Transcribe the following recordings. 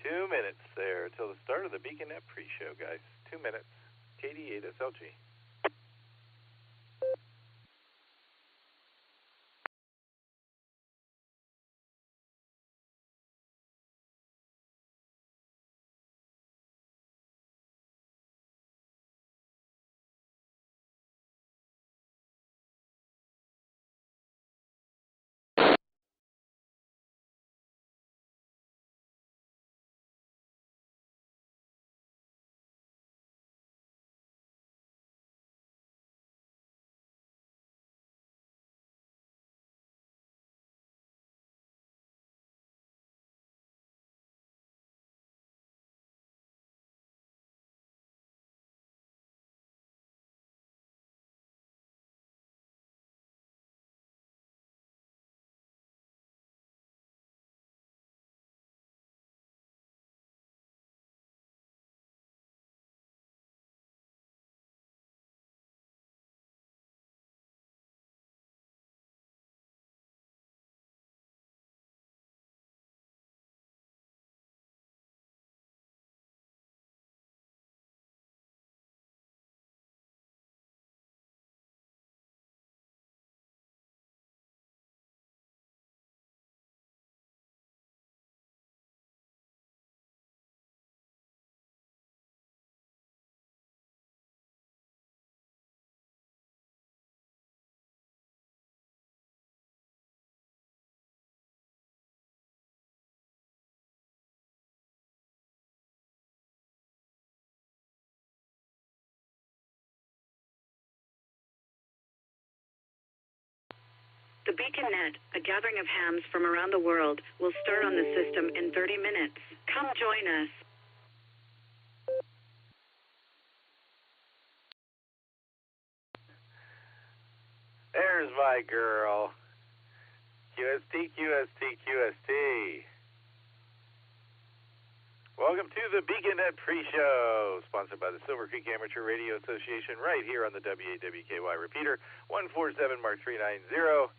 2 minutes there till the start of the BeaconNet pre-show, guys. 2 minutes. KD8SLG. The BeaconNet, a gathering of hams from around the world, will start on the system in 30 minutes. Come join us. There's my girl. QST, QST, QST. Welcome to the BeaconNet pre-show, sponsored by the Silvercreek Amateur Radio Association, right here on the WAWKY repeater, 147 Mark 390,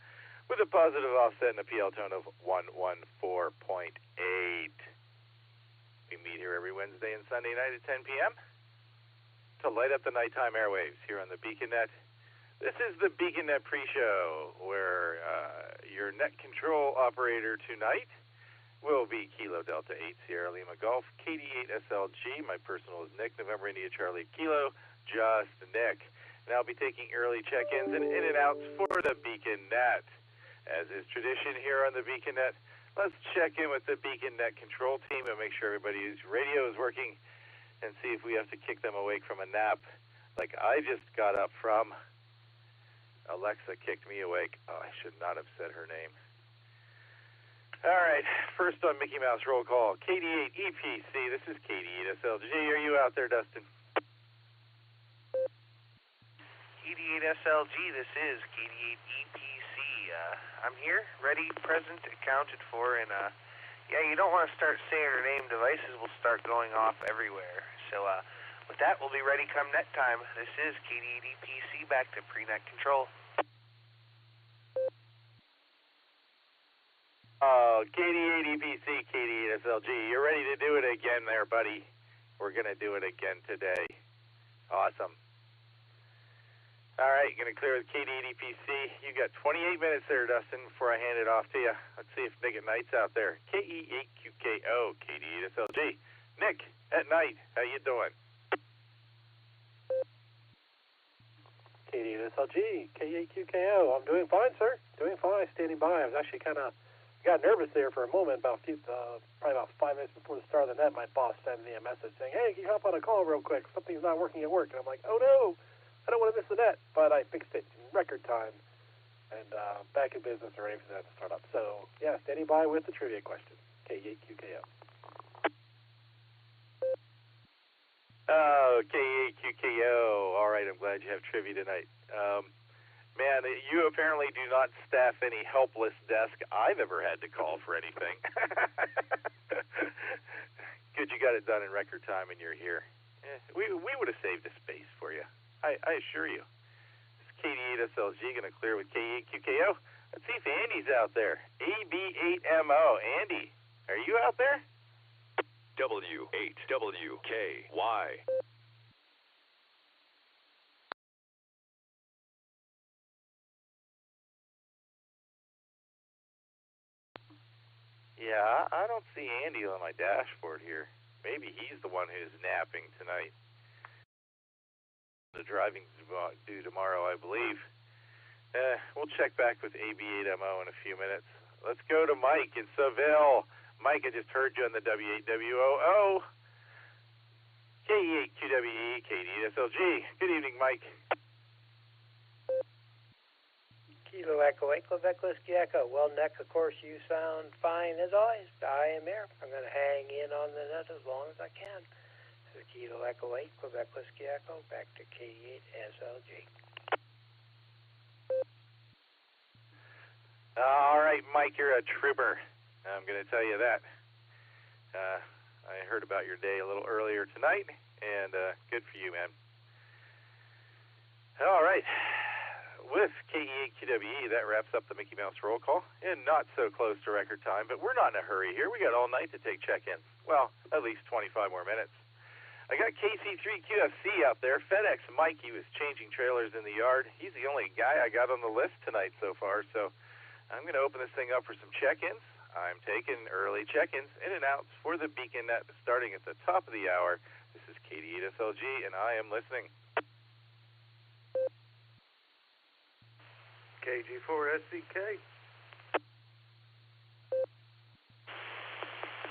with a positive offset and a PL tone of 114.8. We meet here every Wednesday and Sunday night at 10 p.m. to light up the nighttime airwaves here on the BeaconNet. This is the BeaconNet pre-show, where your net control operator tonight will be Kilo Delta 8 Sierra Lima Golf, KD8SLG. My personal is Nick, November India Charlie Kilo, just Nick. And I'll be taking early check-ins and in and outs for the BeaconNet. As is tradition here on the BeaconNet, let's check in with the BeaconNet control team and make sure everybody's radio is working and see if we have to kick them awake from a nap like I just got up from. Alexa kicked me awake. Oh, I should not have said her name. All right, first on Mickey Mouse roll call, KD8 EPC. This is KD8SLG. Are you out there, Dustin? KD8SLG, this is KD8EPC. I'm here, ready, present, accounted for, and yeah, you don't want to start saying her name. Devices will start going off everywhere. So with that, we'll be ready come net time. This is KD8EPC, back to pre-net control. Oh, KD8EPC, KD8SLG, you're ready to do it again there, buddy. We're going to do it again today. Awesome. All right, going to clear with KD8EPC. You got 28 minutes there, Dustin, before I hand it off to you. Let's see if Nick at Night's out there. KE8QKO, KD8SLG. Nick at Night, how you doing? KD8SLG, KE8QKO. I'm doing fine, sir. Doing fine, standing by. I was actually kind of got nervous there for a moment, probably about 5 minutes before the start of the net. My boss sent me a message saying, hey, can you hop on a call real quick? Something's not working at work. And I'm like, oh, no. I don't want to miss the net, but I fixed it in record time and back in business and ready for that to start up. So, yeah, standing by with the trivia question. K8QKO. Oh, K8QKO. All right, I'm glad you have trivia tonight. Man, you apparently do not staff any helpless desk I've ever had to call for anything. Good, you got it done in record time and you're here. We would have saved a space for you. I assure you. This is KD8SLG going to clear with K8QKO. Let's see if Andy's out there. AB8MO. Andy, are you out there? W8WKY. Yeah, I don't see Andy on my dashboard here. Maybe he's the one who's napping tonight. The driving's due tomorrow, I believe. We'll check back with AB8MO in a few minutes. Let's go to Mike in Seville. Mike, I just heard you on the W8WOO. KE8QWE, KD8SLG. Good evening, Mike. Kilo Echo 8, Quebec Whiskey Echo. Well, Nick, of course, you sound fine as always. I am here. I'm going to hang in on the net as long as I can. So Kilo Echo 8, Quebec Whiskey Echo, back to KD8SLG. All right, Mike, you're a trooper. I'm going to tell you that. I heard about your day a little earlier tonight, and good for you, man. All right. With KE8QWE, that wraps up the Mickey Mouse roll call, and not so close to record time, but we're not in a hurry here. We got all night to take check-ins. Well, at least 25 more minutes. I got KC3QFC out there. FedEx Mikey was changing trailers in the yard. He's the only guy I got on the list tonight so far, so I'm going to open this thing up for some check-ins. I'm taking early check-ins in and outs for the Beacon Net starting at the top of the hour. This is KD8SLG, and I am listening. KG4SCK.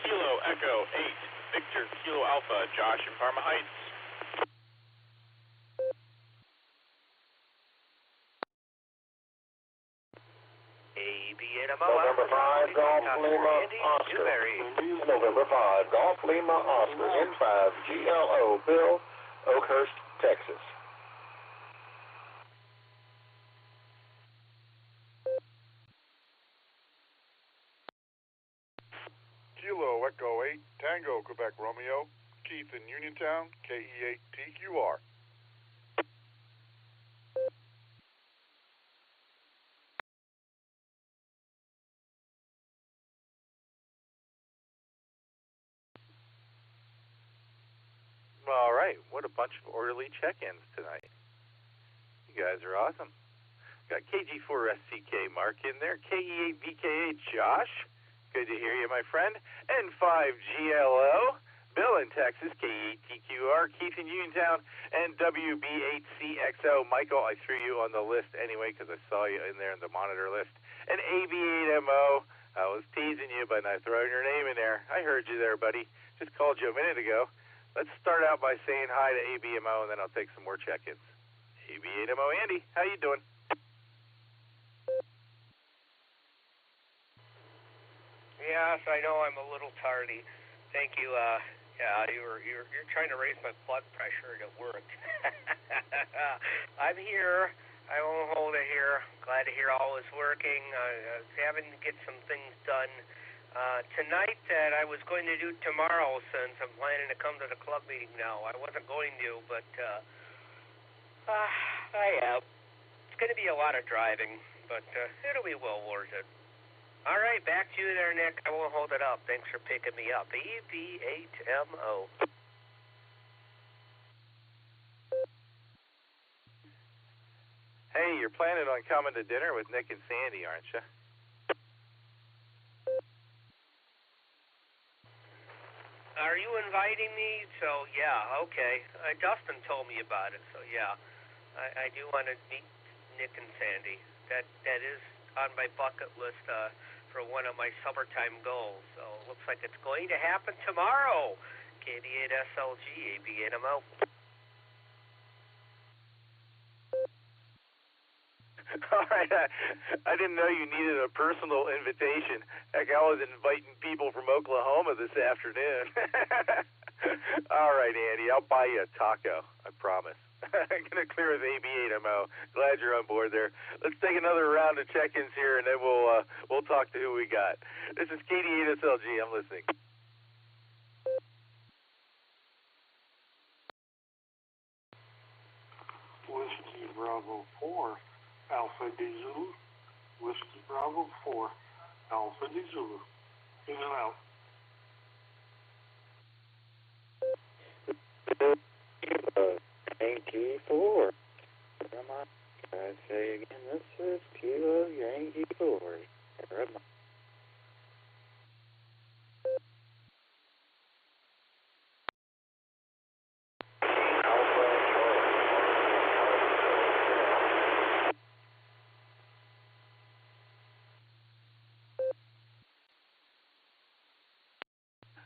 Kilo Echo 8, Victor Kilo Alpha, Josh in Parma Heights. AB8MO, November 5, Golf Lima, Oscar. November 5, Golf Lima, Oscar, N5, GLO, Bill, Oakhurst, Texas. Kilo Echo 8, Tango, Quebec Romeo, Keith in Uniontown, KE8TQR. All right, what a bunch of orderly check-ins tonight. You guys are awesome. Got KG4SCK Mark in there, KE8VKA Josh. Good to hear you, my friend. N5GLO, Bill in Texas, KE8TQR, Keith in Uniontown, and WB8CXO. Michael, I threw you on the list anyway because I saw you in there in the monitor list. And AB8MO, I was teasing you, but I throwing your name in there. I heard you there, buddy. Just called you a minute ago. Let's start out by saying hi to ABMO, and then I'll take some more check-ins. AB8MO, Andy, how you doing? Yes, I know I'm a little tardy. Thank you, Yeah, you're trying to raise my blood pressure, and it worked. I'm here. I won't hold it here. Glad to hear all is working. I was having to get some things done tonight that I was going to do tomorrow, since I'm planning to come to the club meeting now. I wasn't going to, but I am. It's going to be a lot of driving, but it'll be well worth it. All right, back to you there, Nick. I won't hold it up. Thanks for picking me up. EV8MO. Hey, you're planning on coming to dinner with Nick and Sandy, aren't you? Are you inviting me? So, yeah, okay. Dustin told me about it, so yeah. I do want to meet Nick and Sandy. That is on my bucket list for one of my summertime goals. So it looks like it's going to happen tomorrow. KD8SLG, AB8MO. All right, I didn't know you needed a personal invitation. Heck, I was inviting people from Oklahoma this afternoon. All right, Andy, I'll buy you a taco, I promise. I'm going to clear with AB8MO. Glad you're on board there. Let's take another round of check-ins here, and then we'll talk to who we got. This is KD8SLG. I'm listening. Whiskey Bravo 4, Alpha D Zulu. Whiskey Bravo 4, Alpha D Zulu. In and out. Yankee 4. Come on. I say again, this is Kilo Yankee 4. Come on.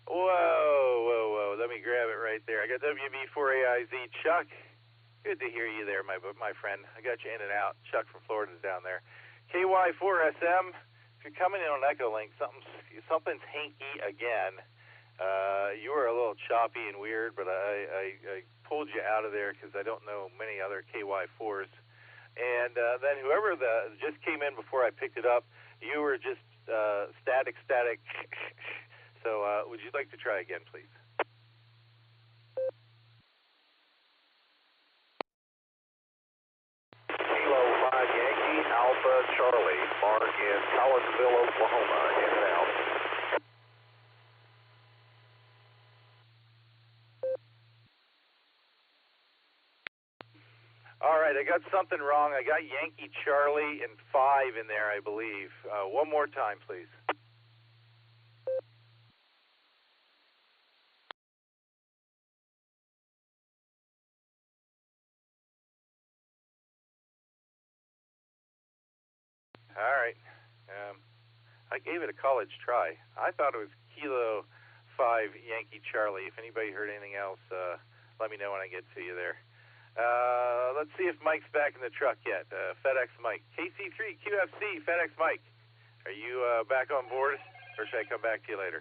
Whoa. Let me grab it right there. I got WB4AIZ. Chuck, good to hear you there, my friend. I got you in and out. Chuck from Florida's down there. KY4SM, if you're coming in on Echolink, something's hanky again. You were a little choppy and weird, but I pulled you out of there because I don't know many other KY4s. And then whoever just came in before I picked it up, you were just static. So would you like to try again, please? Kilo 5 Yankee, Alpha Charlie, mark in Collinsville, Oklahoma, in and out. All right, I got something wrong. I got Yankee Charlie and 5 in there, I believe. One more time, please. All right. I gave it a college try. I thought it was Kilo 5 Yankee Charlie. If anybody heard anything else, let me know when I get to you there. Let's see if Mike's back in the truck yet. FedEx Mike. KC3 QFC, FedEx Mike. Are you back on board, or should I come back to you later?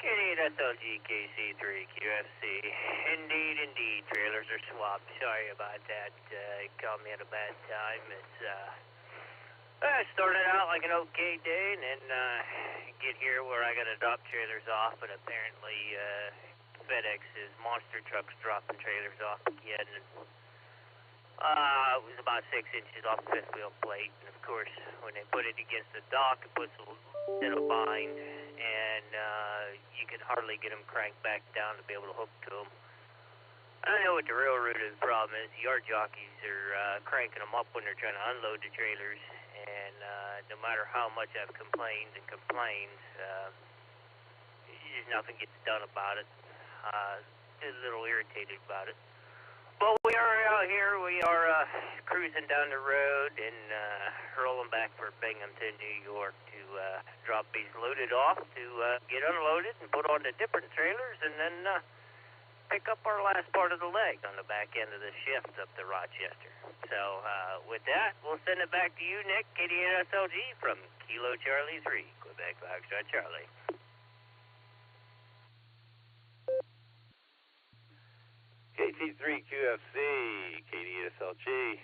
KD8SLG, KC3 QFC. Indeed, trailers are swapped. Sorry about that. You called me at a bad time. It started out like an okay day, and then get here where I got to drop trailers off, but apparently FedEx's monster truck's dropping trailers off again. And, it was about 6 inches off the fifth wheel plate, and of course, when they put it against the dock, it puts a in a bind, and you can hardly get them cranked back down to be able to hook to them. I know what the real root of the problem is. Yard jockeys are cranking them up when they're trying to unload the trailers, and no matter how much I've complained, just nothing gets done about it. Just a little irritated about it. But we are out here. We are cruising down the road and rolling back for Binghamton, New York to drop these loaded off to get unloaded and put on the different trailers, and then pick up our last part of the leg on the back end of the shift up to Rochester. So with that, we'll send it back to you, Nick, KD8SLG from Kilo Charlie 3, Quebec. Quebec, Foxtrot Charlie. KT3QFC, KDSLG.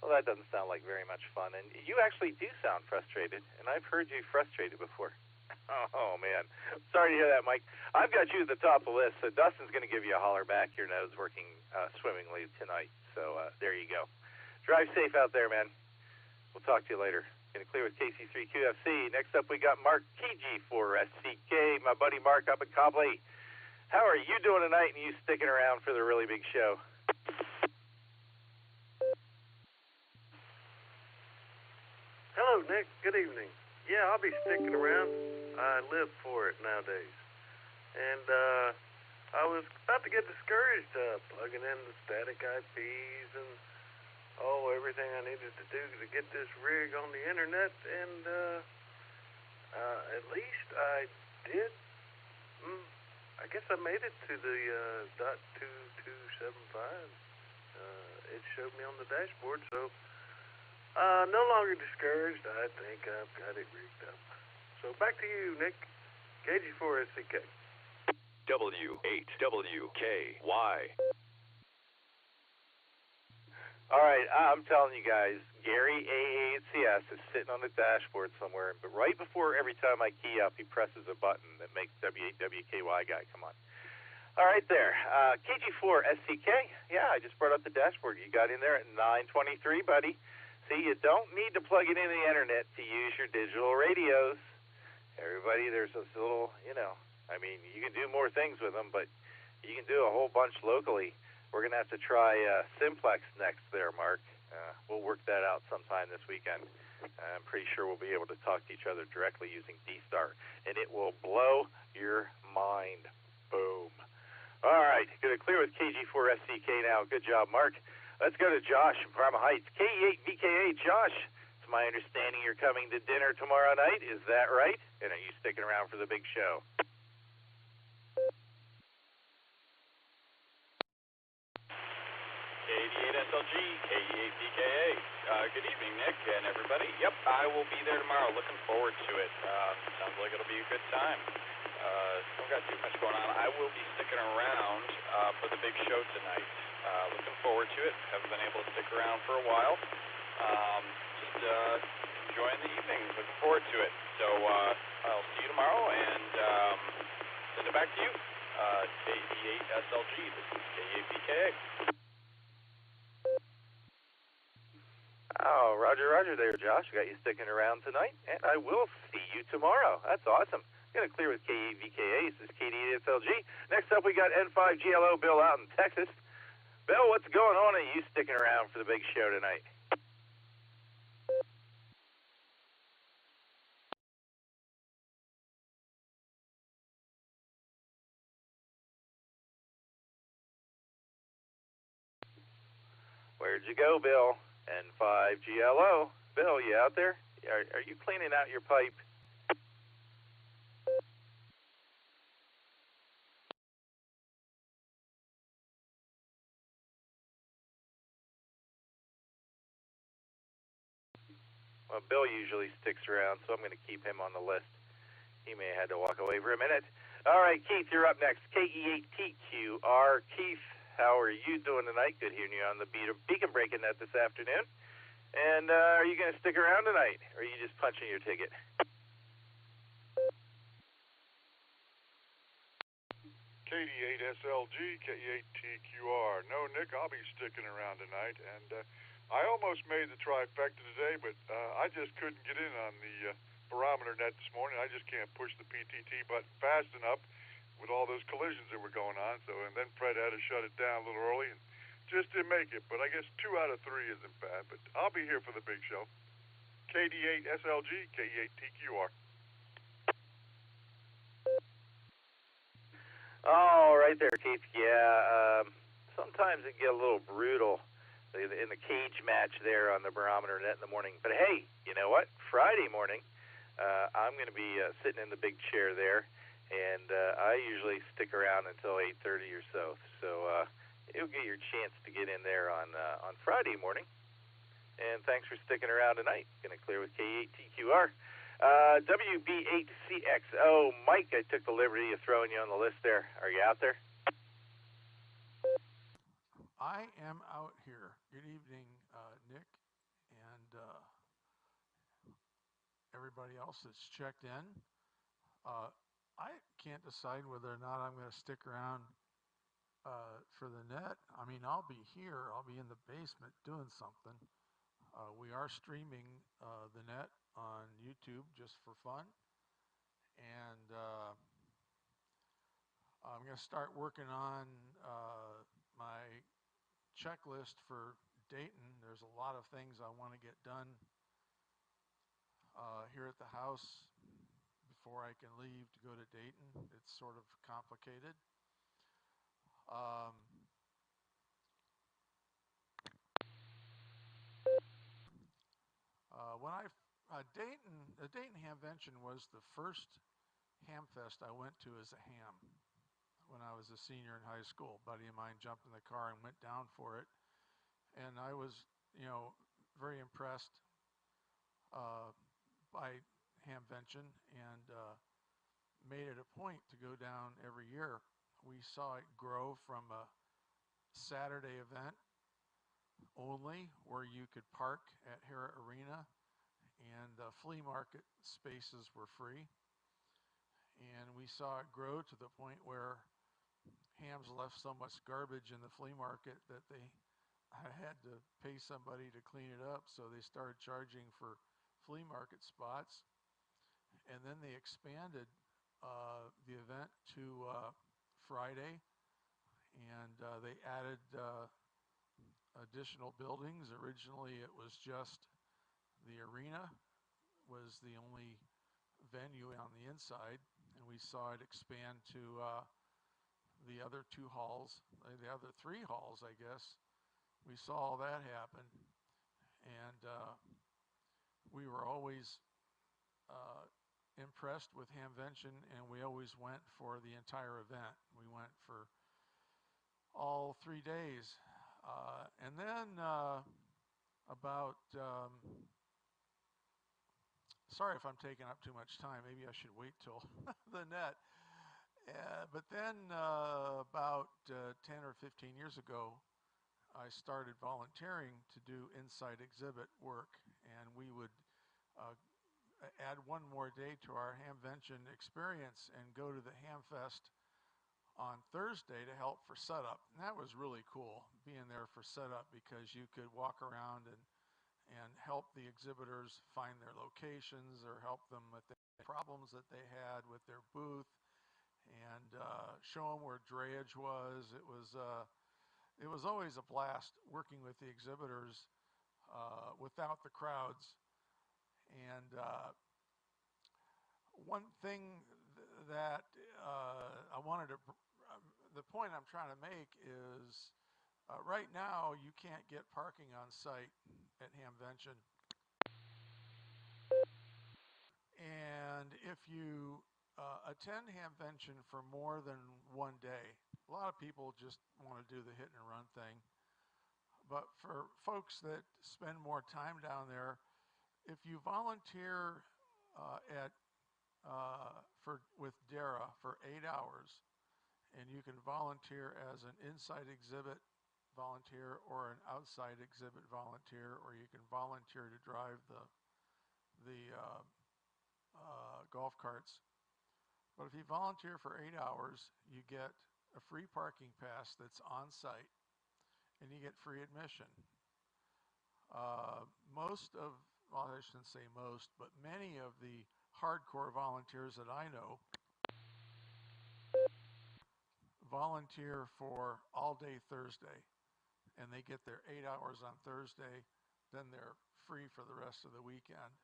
Well, that doesn't sound like very much fun. And you actually do sound frustrated, and I've heard you frustrated before. Oh, man. Sorry to hear that, Mike. I've got you at the top of the list, so Dustin's going to give you a holler back. Your nose working swimmingly tonight. So there you go. Drive safe out there, man. We'll talk to you later. Going to clear with KC3QFC. Next up, we got Mark KG4SCK, my buddy Mark up at Cobley. How are you doing tonight, and you sticking around for the really big show? Hello, Nick. Good evening. Yeah, I'll be sticking around. I live for it nowadays. And I was about to get discouraged plugging in the static IPs and everything I needed to do to get this rig on the internet, and at least I did. I guess I made it to the .2275. It showed me on the dashboard, so no longer discouraged. I think I've got it rigged up. So back to you, Nick. KG4SCK. W8WKY. All right, I'm telling you guys, Gary AACS is sitting on the dashboard somewhere, but right before every time I key up, he presses a button that makes W8WKY guy come on. All right there. KG4SCK, yeah, I just brought up the dashboard. You got in there at 9:23, buddy. See, you don't need to plug it into the internet to use your digital radios. Everybody, there's this little, you can do more things with them, but you can do a whole bunch locally. We're going to have to try Simplex next there, Mark. We'll work that out sometime this weekend. I'm pretty sure we'll be able to talk to each other directly using D-Star, and it will blow your mind. Boom. All right, going to clear with KG4SCK now. Good job, Mark. Let's go to Josh from Parma Heights. KE8VKA, Josh, it's my understanding you're coming to dinner tomorrow night. Is that right? And are you sticking around for the big show? KD8SLG, KE8VKA. Good evening, Nick and everybody. Yep, I will be there tomorrow. Looking forward to it. Sounds like it'll be a good time. Don't got too much going on. I will be sticking around for the big show tonight. Looking forward to it. Haven't been able to stick around for a while. Just enjoying the evening. Looking forward to it. So I'll see you tomorrow, and send it back to you. KE8SLG. This is KE8VKA. Oh, Roger there, Josh. I got you sticking around tonight, and I will see you tomorrow. That's awesome. Going to clear with KEVKA. This is KD8SLG. Next up, we got N5GLO Bill out in Texas. Bill, what's going on? Are you sticking around for the big show tonight? Where'd you go, Bill? N5GLO. Bill, you out there? Are you cleaning out your pipe? Well, Bill usually sticks around, so I'm going to keep him on the list. He may have had to walk away for a minute. All right, Keith, you're up next. KE8TQR. Keith, how are you doing tonight? Good hearing you on the Beacon Breaking Net this afternoon. And are you going to stick around tonight, or are you just punching your ticket? KD8SLG, KE8TQR. No, Nick, I'll be sticking around tonight, and I almost made the trifecta today, but I just couldn't get in on the barometer net this morning. I just can't push the PTT button fast enough with all those collisions that were going on. And then Fred had to shut it down a little early and just didn't make it. But I guess 2 out of 3 isn't bad. But I'll be here for the big show. KD8SLG, KE8TQR. Oh, right there, Keith. Yeah, sometimes it get a little brutal in the cage match there on the barometer net in the morning. But hey, you know what? Friday morning, I'm going to be sitting in the big chair there, and I usually stick around until 8:30 or so. So you'll get your chance to get in there on Friday morning. And thanks for sticking around tonight. Going to clear with KE8TQR. WB8CXO, Mike, I took the liberty of throwing you on the list there. Are you out there? I am out here. Good evening, Nick, and everybody else that's checked in. I can't decide whether or not I'm going to stick around for the net. I mean, I'll be here. I'll be in the basement doing something. We are streaming the net on YouTube just for fun. And I'm going to start working on my checklist for Dayton. There's a lot of things I want to get done here at the house before I can leave to go to Dayton. It's sort of complicated. The Dayton Hamvention was the first ham fest I went to as a ham when I was a senior in high school. A buddy of mine jumped in the car and went down for it. And I was, very impressed by Hamvention and made it a point to go down every year. We saw it grow from a Saturday event only where you could park at Hera Arena and the flea market spaces were free. And we saw it grow to the point where hams left so much garbage in the flea market that I had to pay somebody to clean it up, so they started charging for flea market spots. And then they expanded the event to Friday, and they added additional buildings. Originally it was just the arena was the only venue on the inside, and we saw it expand to the other two halls, the other three halls, I guess. We saw all that happen, and we were always impressed with Hamvention, and we always went for the entire event. We went for all 3 days. And then sorry if I'm taking up too much time. Maybe I should wait till the net. But then about 10 or 15 years ago, I started volunteering to do inside exhibit work, and we would add one more day to our Hamvention experience and go to the Hamfest on Thursday to help for setup. And that was really cool, being there for setup, because you could walk around and help the exhibitors find their locations or help them with the problems that they had with their booth, and show them where drayage was. It was always a blast working with the exhibitors without the crowds. And one thing that I wanted to, the point I'm trying to make is right now you can't get parking on site at Hamvention. And if you attend Hamvention for more than 1 day, a lot of people just want to do the hit and run thing. But for folks that spend more time down there, if you volunteer with DARA for 8 hours, and you can volunteer as an inside exhibit volunteer or an outside exhibit volunteer, or you can volunteer to drive the golf carts. But if you volunteer for 8 hours, you get a free parking pass that's on site, and you get free admission. Well, I shouldn't say most, but many of the hardcore volunteers that I know volunteer for all day Thursday, and they get their 8 hours on Thursday, then they're free for the rest of the weekend.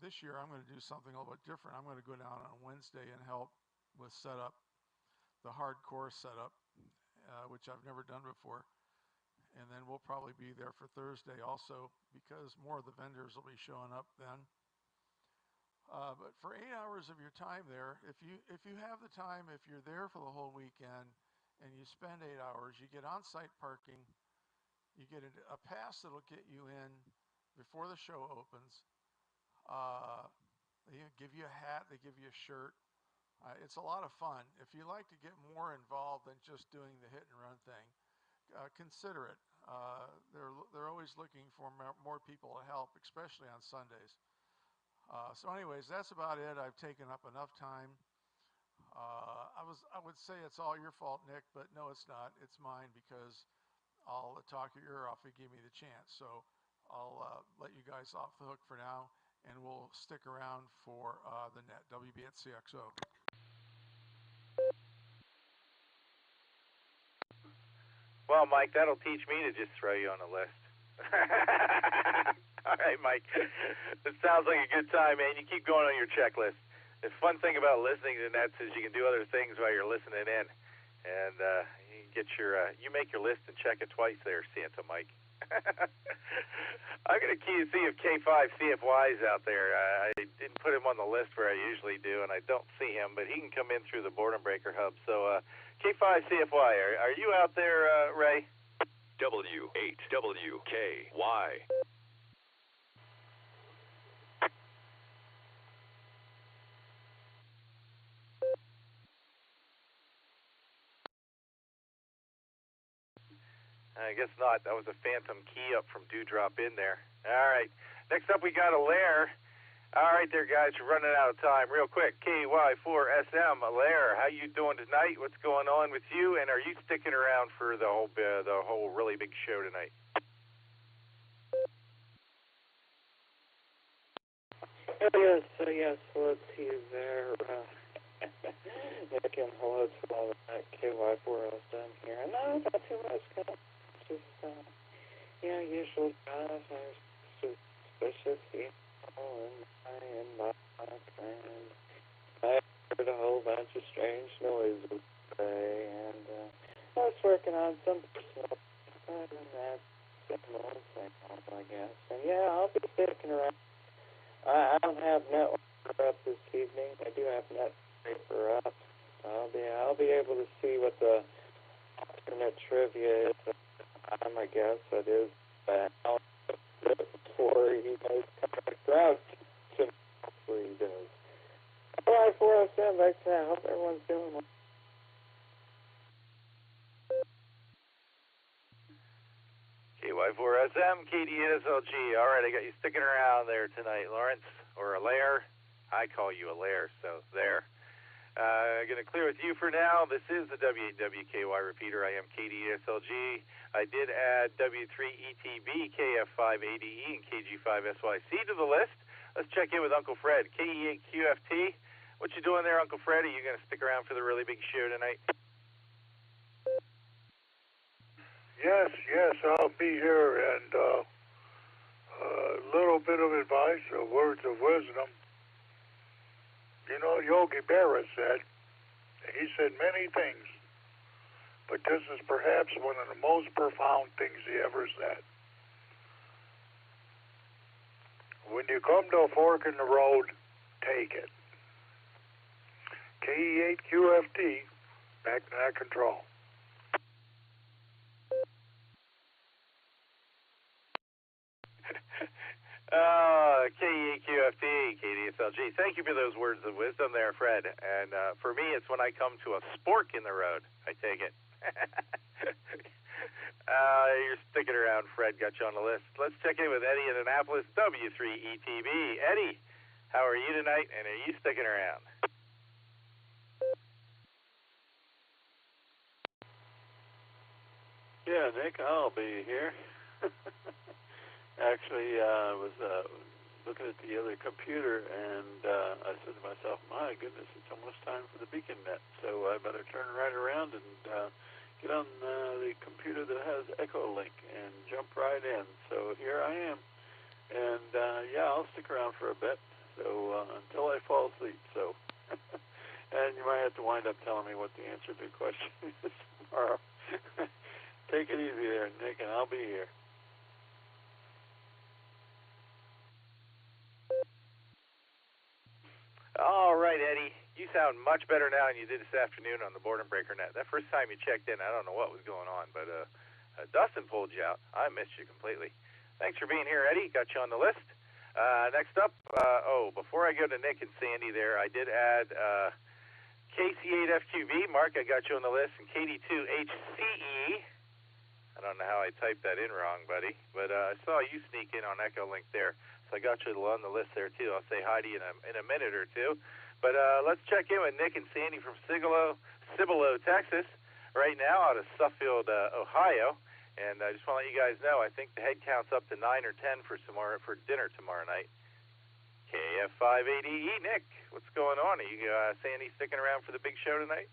This year I'm going to do something a little bit different. I'm going to go down on Wednesday and help with setup, the hardcore setup, which I've never done before. And then we'll probably be there for Thursday also, because more of the vendors will be showing up then. But for 8 hours of your time there, if you have the time, if you're there for the whole weekend and you spend 8 hours, you get on-site parking, you get a pass that'll get you in before the show opens. They give you a hat, they give you a shirt. It's a lot of fun. If you like to get more involved than just doing the hit and run thing, consider it. They're always looking for more people to help, especially on Sundays. So anyways, that's about it. I've taken up enough time. I would say it's all your fault, Nick, but no, it's not. It's mine because I'll talk your ear off if you give me the chance. So I'll let you guys off the hook for now, and we'll stick around for the net, WB at CXO. Well, Mike, that'll teach me to just throw you on the list. All right, Mike. It sounds like a good time, man. You keep going on your checklist. The fun thing about listening to nets is you can do other things while you're listening in, and you get you make your list and check it twice there, Santa Mike. I'm gonna key to see if K5 CFY is out there. I didn't put him on the list where I usually do, and I don't see him, but he can come in through the Boredom Breaker hub. So K5 CFY, are you out there, Ray? W8WKY. I guess not. That was a phantom key up from Dewdrop in there. All right. Next up, we got Alaire. All right there, guys. We're running out of time. Real quick, KY4SM, Alaire, how you doing tonight? What's going on with you? And are you sticking around for the whole really big show tonight? Yes, hello to you there, Nick, and hello to all of that KY4SM here. No, not too much, just, usual guys, I'm suspicious, and my inbox, and I heard a whole bunch of strange noises today, and I was working on some personal stuff, and that's same old, I guess. And yeah, I'll be sticking around. I don't have network up this evening. I do have netpaper up. I'll be able to see what the alternate trivia is. I guess that is I'll do it before you guys come back around to hopefully he does. All right, 407 back to that. Hope everyone's doing well. KY4SM, KDSLG. All right, I got you sticking around there tonight, Lawrence, or Alaire. I call you Alaire, so there. I'm going to clear with you for now. This is the W8WKY repeater. I am KDSLG. I did add W3ETB, KF5ADE, and KG5SYC to the list. Let's check in with Uncle Fred, KE8QFT. What you doing there, Uncle Fred? Are you going to stick around for the really big show tonight? Yes, I'll be here, and a little bit of advice or words of wisdom. You know, Yogi Berra he said many things, but this is perhaps one of the most profound things he ever said. When you come to a fork in the road, take it. KE8QFT, back to that control. KEQFT, KDSLG. Thank you for those words of wisdom there, Fred. And for me, it's when I come to a spork in the road, I take it. You're sticking around, Fred. Got you on the list. Let's check in with Eddie in Annapolis, W3ETB. Eddie, how are you tonight, and are you sticking around? Yeah, Nick, I'll be here. Actually, I was looking at the other computer, and I said to myself, my goodness, it's almost time for the beacon net, so I better turn right around and get on the computer that has Echolink and jump right in. So here I am, and I'll stick around for a bit, so until I fall asleep. So, and you might have to wind up telling me what the answer to the question is tomorrow. Take it easy there, Nick, and I'll be here. All right, Eddie. You sound much better now than you did this afternoon on the Boredom Breaker net. That first time you checked in, I don't know what was going on, but Dustin pulled you out. I missed you completely. Thanks for being here, Eddie. Got you on the list. Next up, before I go to Nick and Sandy there, I did add KC8FQV. Mark, I got you on the list, and KD2HCE. I don't know how I typed that in wrong, buddy, but I saw you sneak in on Echo Link there, so I got you on the list there, too. I'll say hi to you in a minute or two. But let's check in with Nick and Sandy from Cibolo, Texas, right now out of Suffield, Ohio. And I just want to let you guys know, I think the head count's up to 9 or 10 for dinner tomorrow night. KF580E, Nick, what's going on? Are you, Sandy, sticking around for the big show tonight?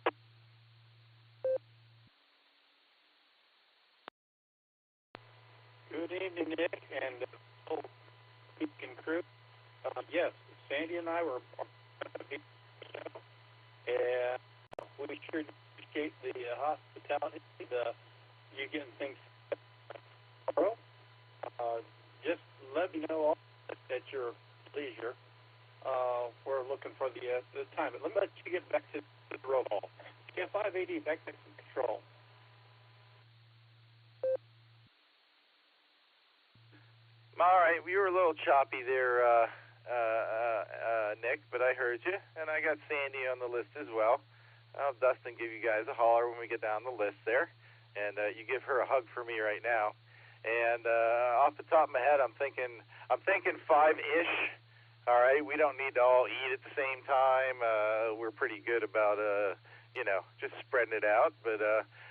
Good evening, Nick, and whole Beacon crew. Yes, Sandy and I were part of the Beacon show, and we sure appreciate the hospitality, you getting things tomorrow. Just let me know at your leisure. We're looking for the time. But let me let you get back to the roll call. KF580, back to control. All right, we were a little choppy there, Nick, but I heard you, and I got Sandy on the list as well. I'll Dustin give you guys a holler when we get down the list there, and you give her a hug for me right now. And off the top of my head, I'm thinking 5-ish. All right, we don't need to all eat at the same time. We're pretty good about just spreading it out. But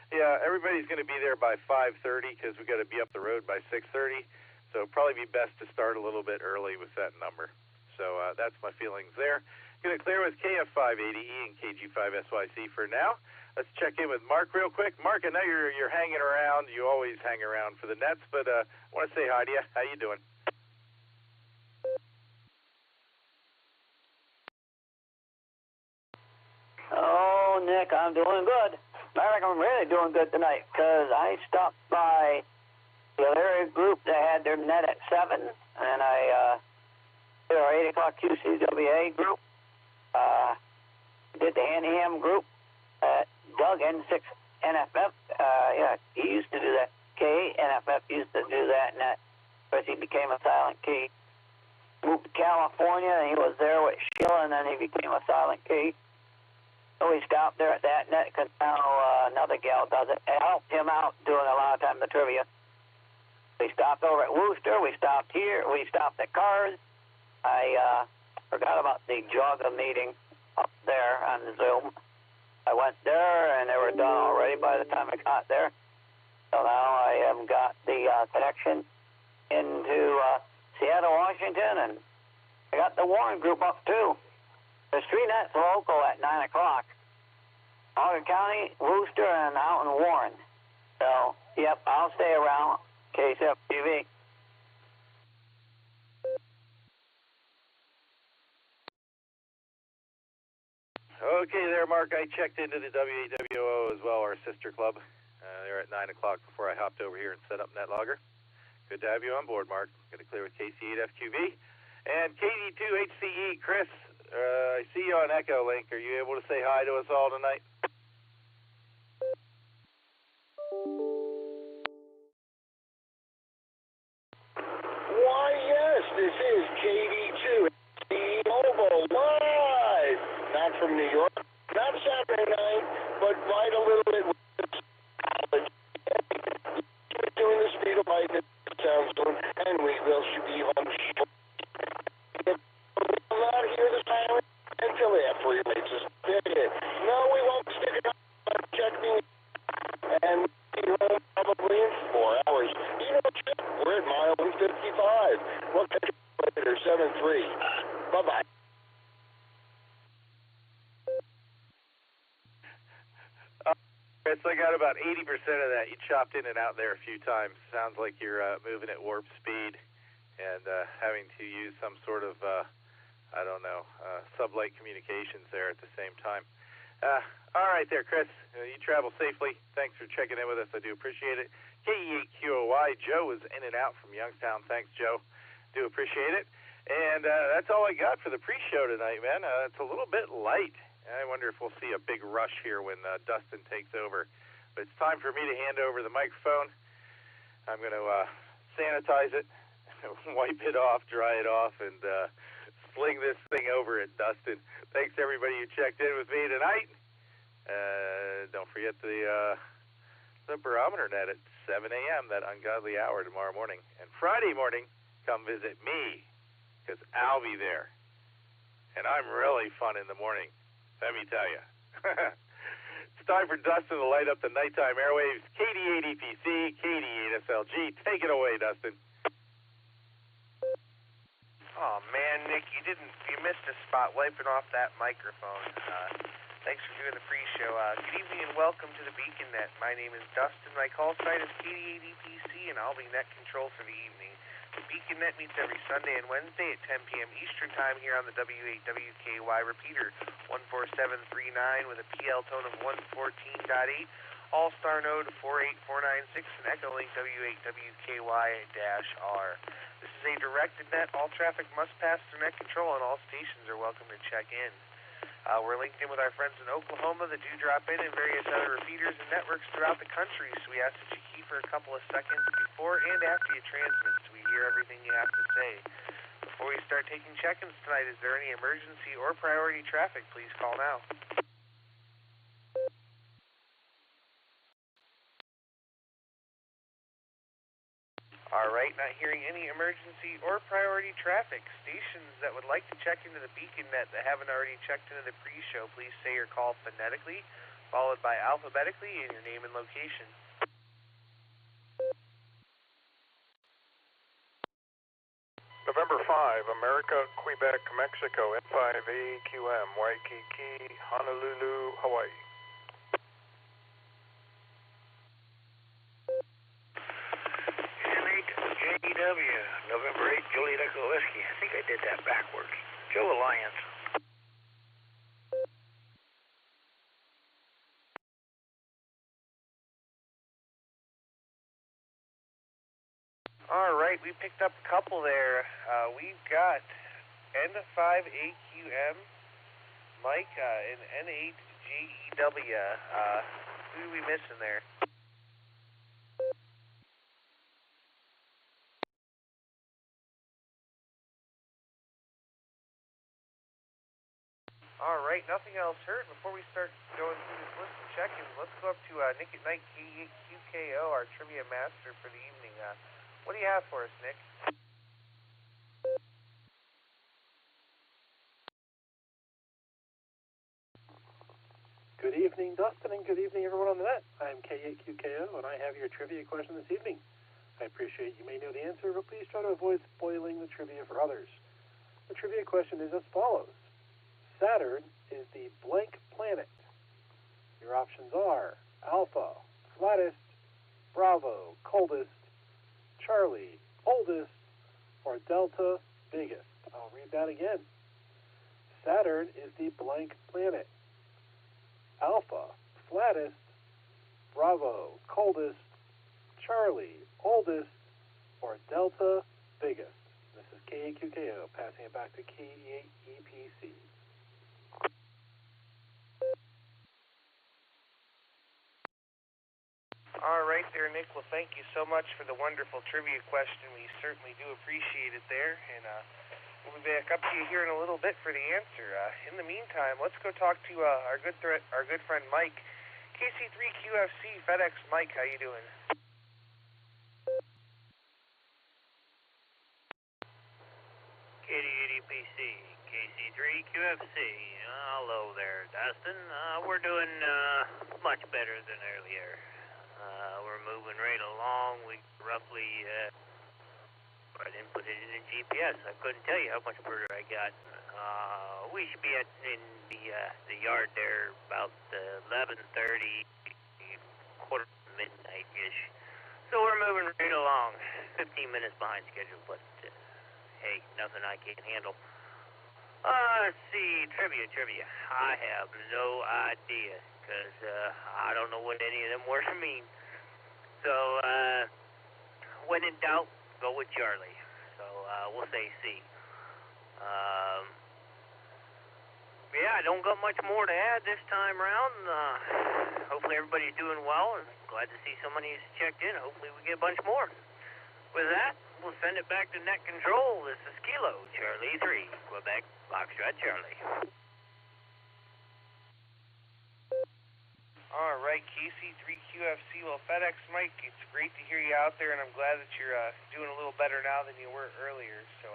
yeah, everybody's going to be there by 5:30 because we got to be up the road by 6:30. So it'd probably be best to start a little bit early with that number. So that's my feelings there. Going to clear with KF580E and KG5SYC for now. Let's check in with Mark real quick. Mark, I know you're hanging around. You always hang around for the nets, but I want to say hi to you. How you doing? Oh, Nick, I'm doing good. I'm really doing good tonight because I stopped by the other group that had their net at 7, and I did our 8 o'clock QCWA group, did the Handyham group, Doug N6 NFF, he used to do that. NFF used to do that, and but he became a silent key. Moved to California, and he was there with Sheila, and then he became a silent key. So we stopped there at that net because now another gal does it. It helped him out doing a lot of time the trivia. We stopped over at Wooster. We stopped here. We stopped at Cars. I forgot about the Jogga meeting up there on the Zoom. I went there, and they were done already by the time I got there. So now I have got the connection into Seattle, Washington, and I got the Warren group up, too. There's 3 nets local at 9 o'clock. Ogden County, Wooster, and out in Warren. So, yep, I'll stay around. KCF-TV. Okay there, Mark. I checked into the WAWO as well, our sister club. They're at 9 o'clock before I hopped over here and set up NetLogger. Good to have you on board, Mark. Going to clear with KC8FQV. And KD2HCE, Chris, I see you on Echo Link. Are you able to say hi to us all tonight? Why, yes, this is KD2 Mobile live. Not from New York, not Saturday night, but right a little bit with college. We're doing the speed of light at sound zone, and we will be on show. We will not hear the siren until after he makes us it. No, we won't stick it on checking, and we'll be home probably in 4 hours. You know, we're at mile 155. We'll catch you later, 7-3. Bye-bye. Chris, I got about 80% of that. You chopped in and out there a few times. Sounds like you're moving at warp speed and having to use some sort of, sublight communications there at the same time. All right there, Chris. You travel safely. Thanks for checking in with us. I do appreciate it. KE8QOY, Joe is in and out from Youngstown. Thanks, Joe. Do appreciate it. And that's all I got for the pre-show tonight, man. It's a little bit light. I wonder if we'll see a big rush here when Dustin takes over. But it's time for me to hand over the microphone. I'm going to sanitize it, wipe it off, dry it off, and sling this thing over at Dustin. Thanks to everybody who checked in with me tonight. Don't forget the barometer net at 7 a.m., that ungodly hour tomorrow morning. And Friday morning, come visit me, because I'll be there. And I'm really fun in the morning, let me tell you. It's time for Dustin to light up the nighttime airwaves. KD8 EPC, KD8 SLG. Take it away, Dustin. Oh man, Nick, you missed a spot wiping off that microphone. Thanks for doing the pre-show. Good evening and welcome to the Beacon Net. My name is Dustin. My call sign is KD8 EPC, and I'll be net control for the evening. The Beacon Net meets every Sunday and Wednesday at 10 p.m. Eastern Time here on the W8WKY repeater 14739 with a PL tone of 114.8, All-Star node 48496, and Echo Link W8WKY-R. This is a directed net. All traffic must pass through net control, and all stations are welcome to check in. We're linked in with our friends in Oklahoma that do drop in and various other repeaters and networks throughout the country, so we ask that you keep for a couple of seconds before and after you transmit so we hear everything you have to say. Before we start taking check-ins tonight, is there any emergency or priority traffic? Please call now. All right, not hearing any emergency or priority traffic. Stations that would like to check into the Beacon Net that haven't already checked into the pre-show, please say your call phonetically, followed by alphabetically, and your name and location. November 5, America, Quebec, Mexico, N5AQM, Waikiki, Honolulu, Hawaii. JEW, November 8, Juliet Echo Whiskey. I think I did that backwards. Joe Alliance. All right, we picked up a couple there. We've got N5AQM, Mike, and N8JEW. Who are we missing there? All right, nothing else heard. Before we start going through this list of check-ins, let's go up to Nick at Night QKO, our trivia master for the evening. What do you have for us, Nick? Good evening, Dustin, and good evening, everyone on the net. I'm K8QKO, and I have your trivia question this evening. I appreciate you may know the answer, but please try to avoid spoiling the trivia for others. The trivia question is as follows. Saturn is the blank planet. Your options are Alpha, flattest, Bravo, coldest, Charlie, oldest, or Delta, biggest. I'll read that again. Saturn is the blank planet. Alpha, flattest, Bravo, coldest, Charlie, oldest, or Delta, biggest. This is KAQKO, passing it back to KD8EPC. All right there, Nick. Well, thank you so much for the wonderful trivia question. We certainly do appreciate it there, and we'll be back up to you here in a little bit for the answer. In the meantime, let's go talk to our good friend Mike, KC3QFC FedEx. Mike, how you doing? KD8EPC, KC3QFC. Hello there, Dustin. We're doing much better than earlier. We're moving right along. We roughly, I didn't put it in the GPS. I couldn't tell you how much further I got. We should be in the yard there about 11:30, quarter to midnight-ish. So we're moving right along. 15 minutes behind schedule, but hey, nothing I can't handle. Let's see, trivia. I have no idea, because I don't know what any of them words mean. So, when in doubt, go with Charlie. So, we'll say C. Yeah, I don't got much more to add this time around. Hopefully everybody's doing well, and glad to see somebody's checked in. Hopefully we get a bunch more. With that, we'll send it back to net control. This is Kilo, Charlie 3, Quebec, Foxtrot Charlie. All right, KC3QFC. Well, FedEx Mike, it's great to hear you out there, and I'm glad that you're doing a little better now than you were earlier. So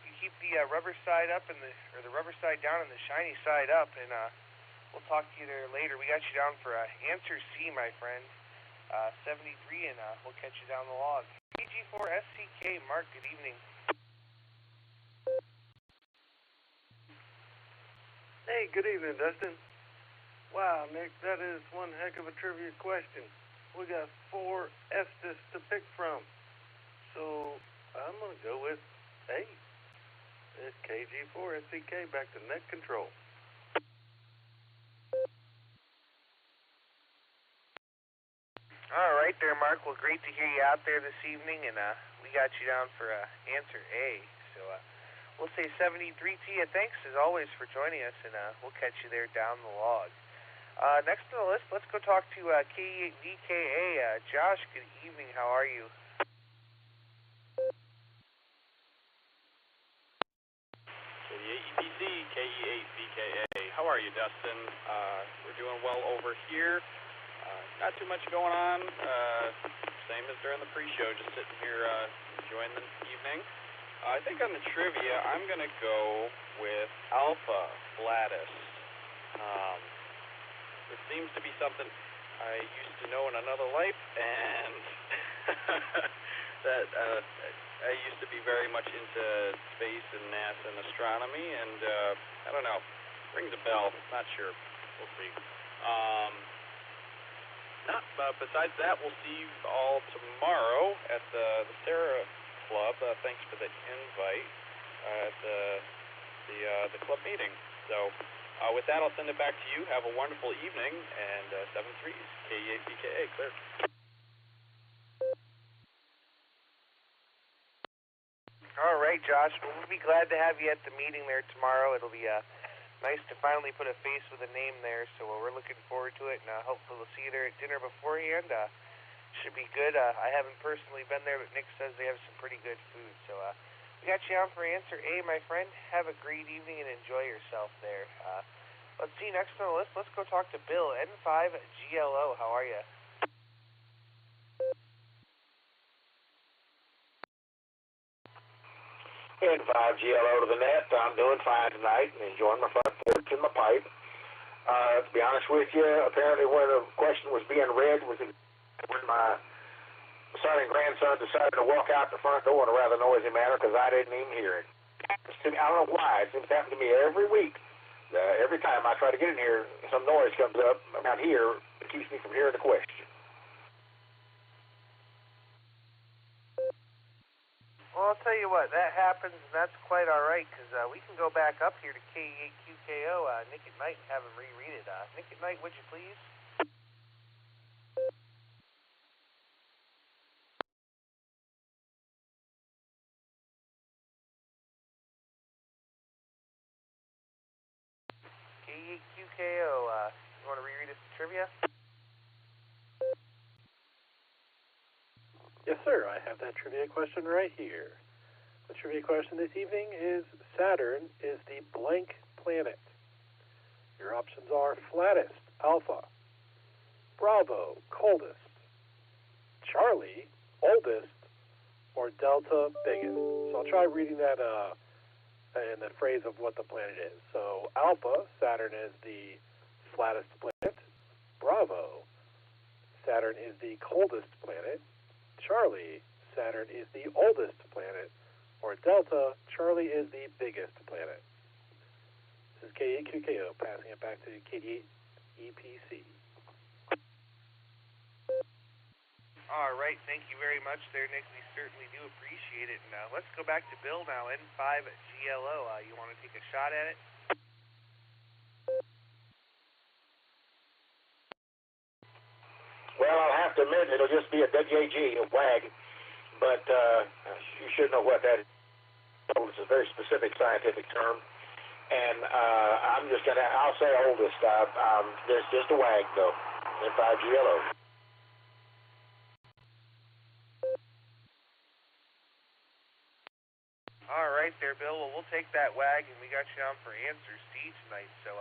you keep the rubber side up and the rubber side down and the shiny side up, and we'll talk to you there later. We got you down for answer C, my friend, 73, and we'll catch you down the log. PG4SCK, Mark, good evening. Hey, good evening, Dustin. Wow, Nick, that is one heck of a trivia question. We got 4 Estes to pick from. So I'm going to go with A. It's KG4SCK, back to net control. All right there, Mark. Well, great to hear you out there this evening, and we got you down for answer A. So we'll say 73 to you. Thanks, as always, for joining us, and we'll catch you there down the log. Next on the list, let's go talk to K8VKA. Josh, good evening. How are you? K8EPC, KE8VKA. How are you, Dustin? We're doing well over here. Not too much going on. Same as during the pre-show, just sitting here enjoying the evening. I think on the trivia, I'm going to go with Alpha Flatus. It seems to be something I used to know in another life, and that I used to be very much into space and NASA and astronomy, and I don't know, rings a bell, not sure, we'll see. Besides that, we'll see you all tomorrow at the Sarah Club. Thanks for the invite at the club meeting. So with that, I'll send it back to you. Have a wonderful evening, and 7-3, K8VKA, clear. All right, Josh. Well, we'll be glad to have you at the meeting there tomorrow. It'll be nice to finally put a face with a name there, so we're looking forward to it, and hopefully we'll see you there at dinner beforehand. Should be good. I haven't personally been there, but Nick says they have some pretty good food. So we got you on for answer A, my friend. Have a great evening and enjoy yourself there. Let's see, next on the list, let's go talk to Bill, N5GLO. How are you? N5GLO to the net. I'm doing fine tonight and enjoying my front porch and my pipe. To be honest with you, apparently where the question was being read was when my son and grandson decided to walk out the front door in a rather noisy manner because I didn't even hear it. I don't know why. It seems to happen to me every week. Every time I try to get in here, some noise comes up around here that keeps me from hearing the question. Well, I'll tell you what, that happens, and that's quite all right, because we can go back up here to K8QKO, Nick at Night, and have him reread it. Nick at Night, would you please? K8QKO, you want to reread us the trivia? Yes, sir. I have that trivia question right here. The trivia question this evening is Saturn is the blank planet. Your options are flattest, Alpha, Bravo, coldest, Charlie, oldest, or Delta, biggest. So I'll try reading that in the phrase of what the planet is. So Alpha, Saturn is the flattest planet. Bravo, Saturn is the coldest planet. Charlie, Saturn is the oldest planet, or Delta, Charlie is the biggest planet. This is K8QKO, passing it back to KD8EPC. All right, thank you very much there, Nick. We certainly do appreciate it. And let's go back to Bill now, N5GLO. You want to take a shot at it? Well, I'll have to admit it'll just be a WAG, a WAG, but you should know what that is. It's a very specific scientific term, and I'll say oldest. There's just a WAG, though, N5GLO. right there, Bill. Well, we'll take that WAG, and we got you on for Answers C tonight. So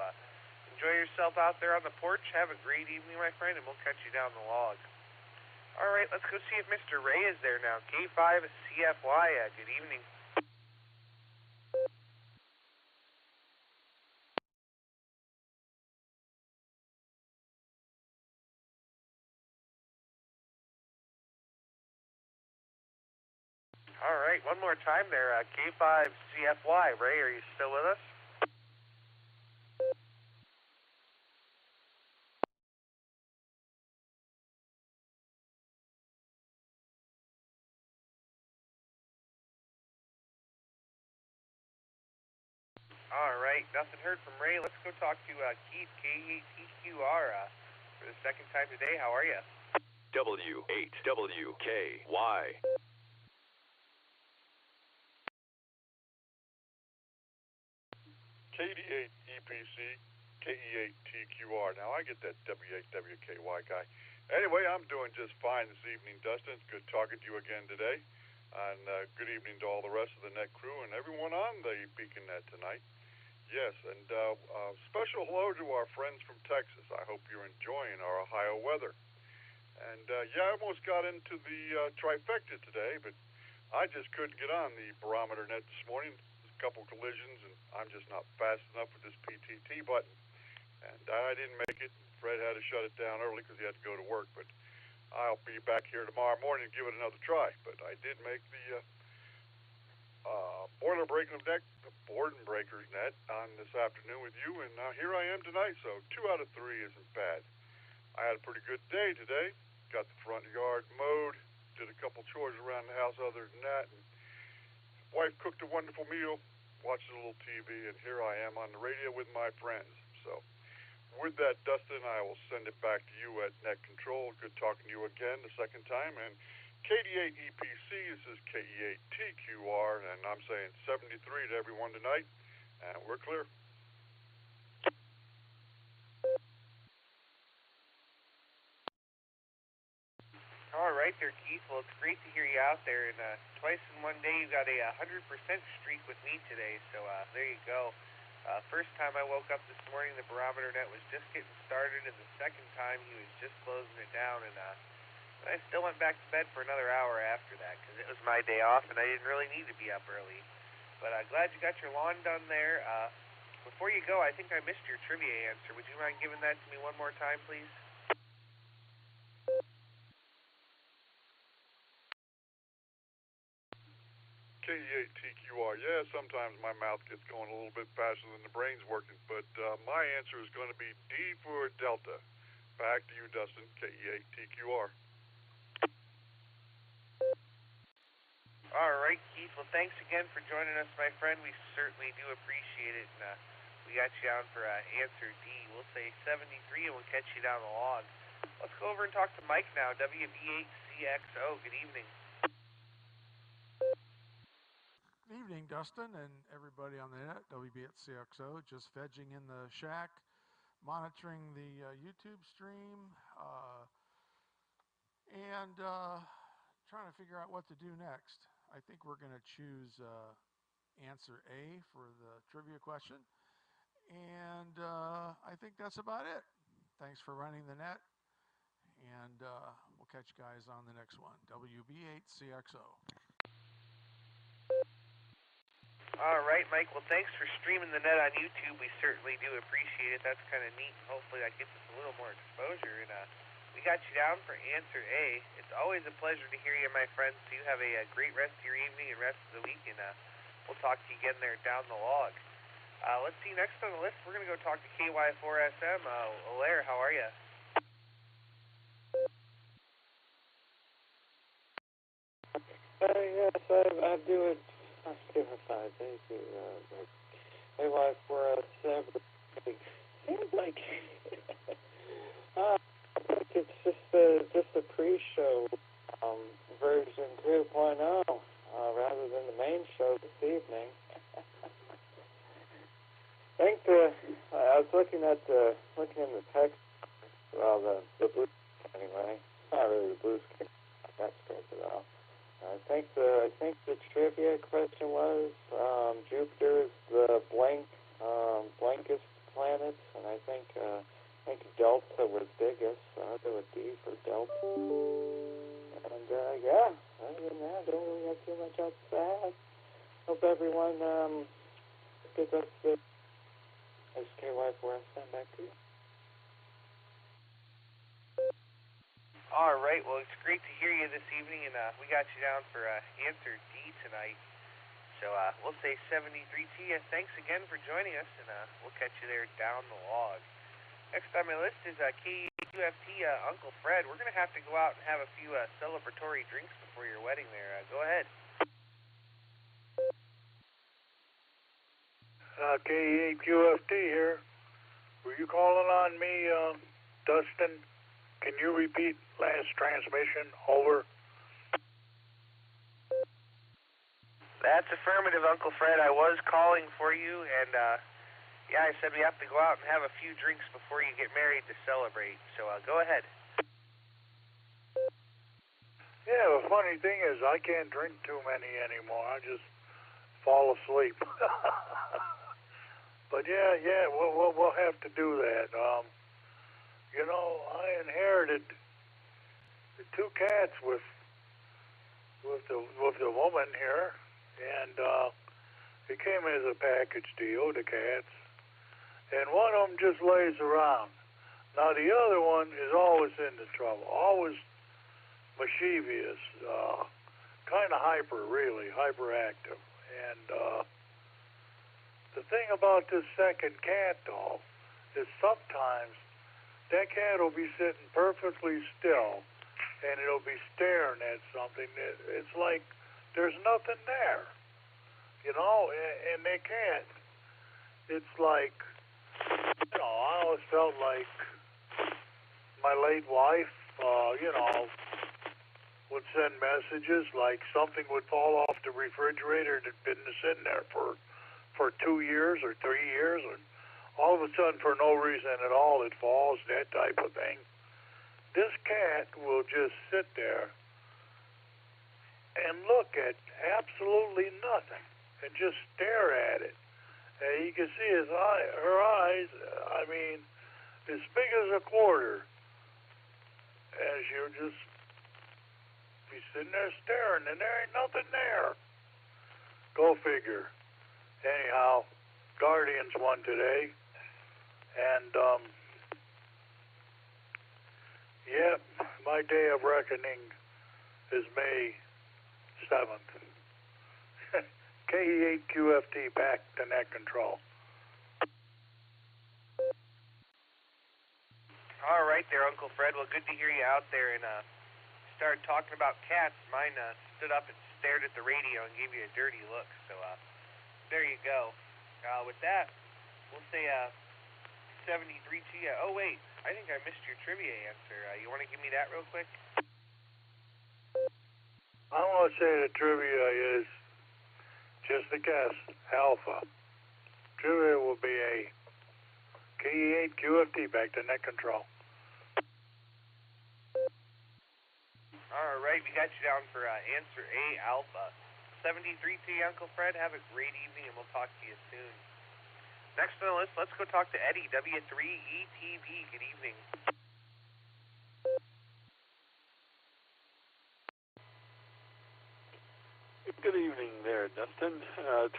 enjoy yourself out there on the porch. Have a great evening, my friend, and we'll catch you down the log. All right, let's go see if Mr. Ray is there now. K5 CFY, good evening. All right, one more time there. K5 CFY. Ray, are you still with us? All right, nothing heard from Ray. Let's go talk to Keith, K8TQR, for the second time today. How are you? W8WKY. KD8 EPC, KE8TQR. Now, I get that W8WKY guy. Anyway, I'm doing just fine this evening, Dustin. It's good talking to you again today. And good evening to all the rest of the net crew and everyone on the Beacon Net tonight. Yes, and special hello to our friends from Texas. I hope you're enjoying our Ohio weather. And, I almost got into the trifecta today, but I just couldn't get on the barometer net this morning. There's a couple collisions, and I'm just not fast enough with this PTT button. And I didn't make it. Fred had to shut it down early because he had to go to work, but I'll be back here tomorrow morning and give it another try. But I did make the boiler breaker net, the board and breakers net on this afternoon with you, and here I am tonight, so 2 out of 3 isn't bad. I had a pretty good day today. Got the front yard mowed, did a couple chores around the house other than that, and wife cooked a wonderful meal, watched a little TV, and here I am on the radio with my friends. So with that, Dustin, I will send it back to you at Net Control. Good talking to you again the second time, and KD8 EPC, this is KE8TQR, and I'm saying 73 to everyone tonight, and we're clear. All right there, Keith. Well, it's great to hear you out there, and twice in one day you got a 100% streak with me today, so there you go. First time I woke up this morning, the barometer net was just getting started, and the second time he was just closing it down, and I still went back to bed for another hour after that because it was my day off, and I didn't really need to be up early. But glad you got your lawn done there. Before you go, I think I missed your trivia answer. Would you mind giving that to me one more time, please? KE8TQR. Yeah, sometimes my mouth gets going a little bit faster than the brain's working, but my answer is going to be D for Delta. Back to you, Dustin, KE8TQR. All right, Keith. Well, thanks again for joining us, my friend. We certainly do appreciate it, and we got you on for answer D. We'll say 73, and we'll catch you down the log. Let's go over and talk to Mike now, WB8CXO. Good evening. Good evening, Dustin, and everybody on the net. WB8CXO, just vegging in the shack, monitoring the YouTube stream, and trying to figure out what to do next. I think we're going to choose answer A for the trivia question, and I think that's about it. Thanks for running the net, and we'll catch you guys on the next one. WB8CXO. All right, Mike. Well, thanks for streaming the net on YouTube. We certainly do appreciate it. That's kind of neat, and hopefully that gets us a little more exposure. And we got you down for answer A. It's always a pleasure to hear you, my friends. So you have a great rest of your evening and rest of the week, and we'll talk to you again there down the log. Let's see, next on the list, we're going to go talk to KY4SM. Alaire, how are you? Yes, I do it. I do it 5 days. My wife for seems like it's just a pre-show version 2.0 rather than the main show this evening. I think I was looking in the text. Well, the blue anyway. Not really the blue screen. That scares it off. I think the trivia question was Jupiter is the blankest planet, and I think Delta was biggest. So I'll go with D for Delta. And yeah, other than that, I don't really have too much else to add. Hope everyone gives us the SKY4SM back to you. All right, well, it's great to hear you this evening, and we got you down for answer D tonight. So we'll say 73 to you. Thanks again for joining us, and we'll catch you there down the log. Next on my list is KUFT Uncle Fred. We're going to have to go out and have a few celebratory drinks before your wedding there. Go ahead. KE8QFT here. Were you calling on me, Dustin? Can you repeat last transmission? Over. That's affirmative, Uncle Fred. I was calling for you, and yeah, I said we have to go out and have a few drinks before you get married to celebrate. So go ahead. Yeah, the funny thing is I can't drink too many anymore. I just fall asleep. But yeah, we'll have to do that. You know, I inherited the two cats with the woman here, and it came as a package deal, the cats, and one of them just lays around. Now the other one is always into trouble, always mischievous, kind of hyperactive, and the thing about this second cat, though, is sometimes that cat will be sitting perfectly still, and it'll be staring at something. It's like there's nothing there, you know, and they can't. It's like, you know, I always felt like my late wife, you know, would send messages like something would fall off the refrigerator that had been sitting there for 2 years or 3 years, and all of a sudden, for no reason at all, it falls, that type of thing. This cat will just sit there and look at absolutely nothing and just stare at it. And you can see her eyes, I mean, as big as a quarter. And she'll just be sitting there staring, and there ain't nothing there. Go figure. Anyhow, Guardians won today. And, yeah, my day of reckoning is May 7th. KE8QFT back to net control. All right there, Uncle Fred. Well, good to hear you out there, and started talking about cats. Mine stood up and stared at the radio and gave you a dirty look. So there you go. With that, we'll say 73 to you. Oh, wait. I think I missed your trivia answer. You want to give me that real quick? I want to say the trivia is just a guess, Alpha. Trivia will be a KE8QFT back to net control. All right, we got you down for answer A, Alpha. 73 to you, Uncle Fred. Have a great evening, and we'll talk to you soon. Next on the list, let's go talk to Eddie, W3ETV. Good evening. Good evening there, Dustin.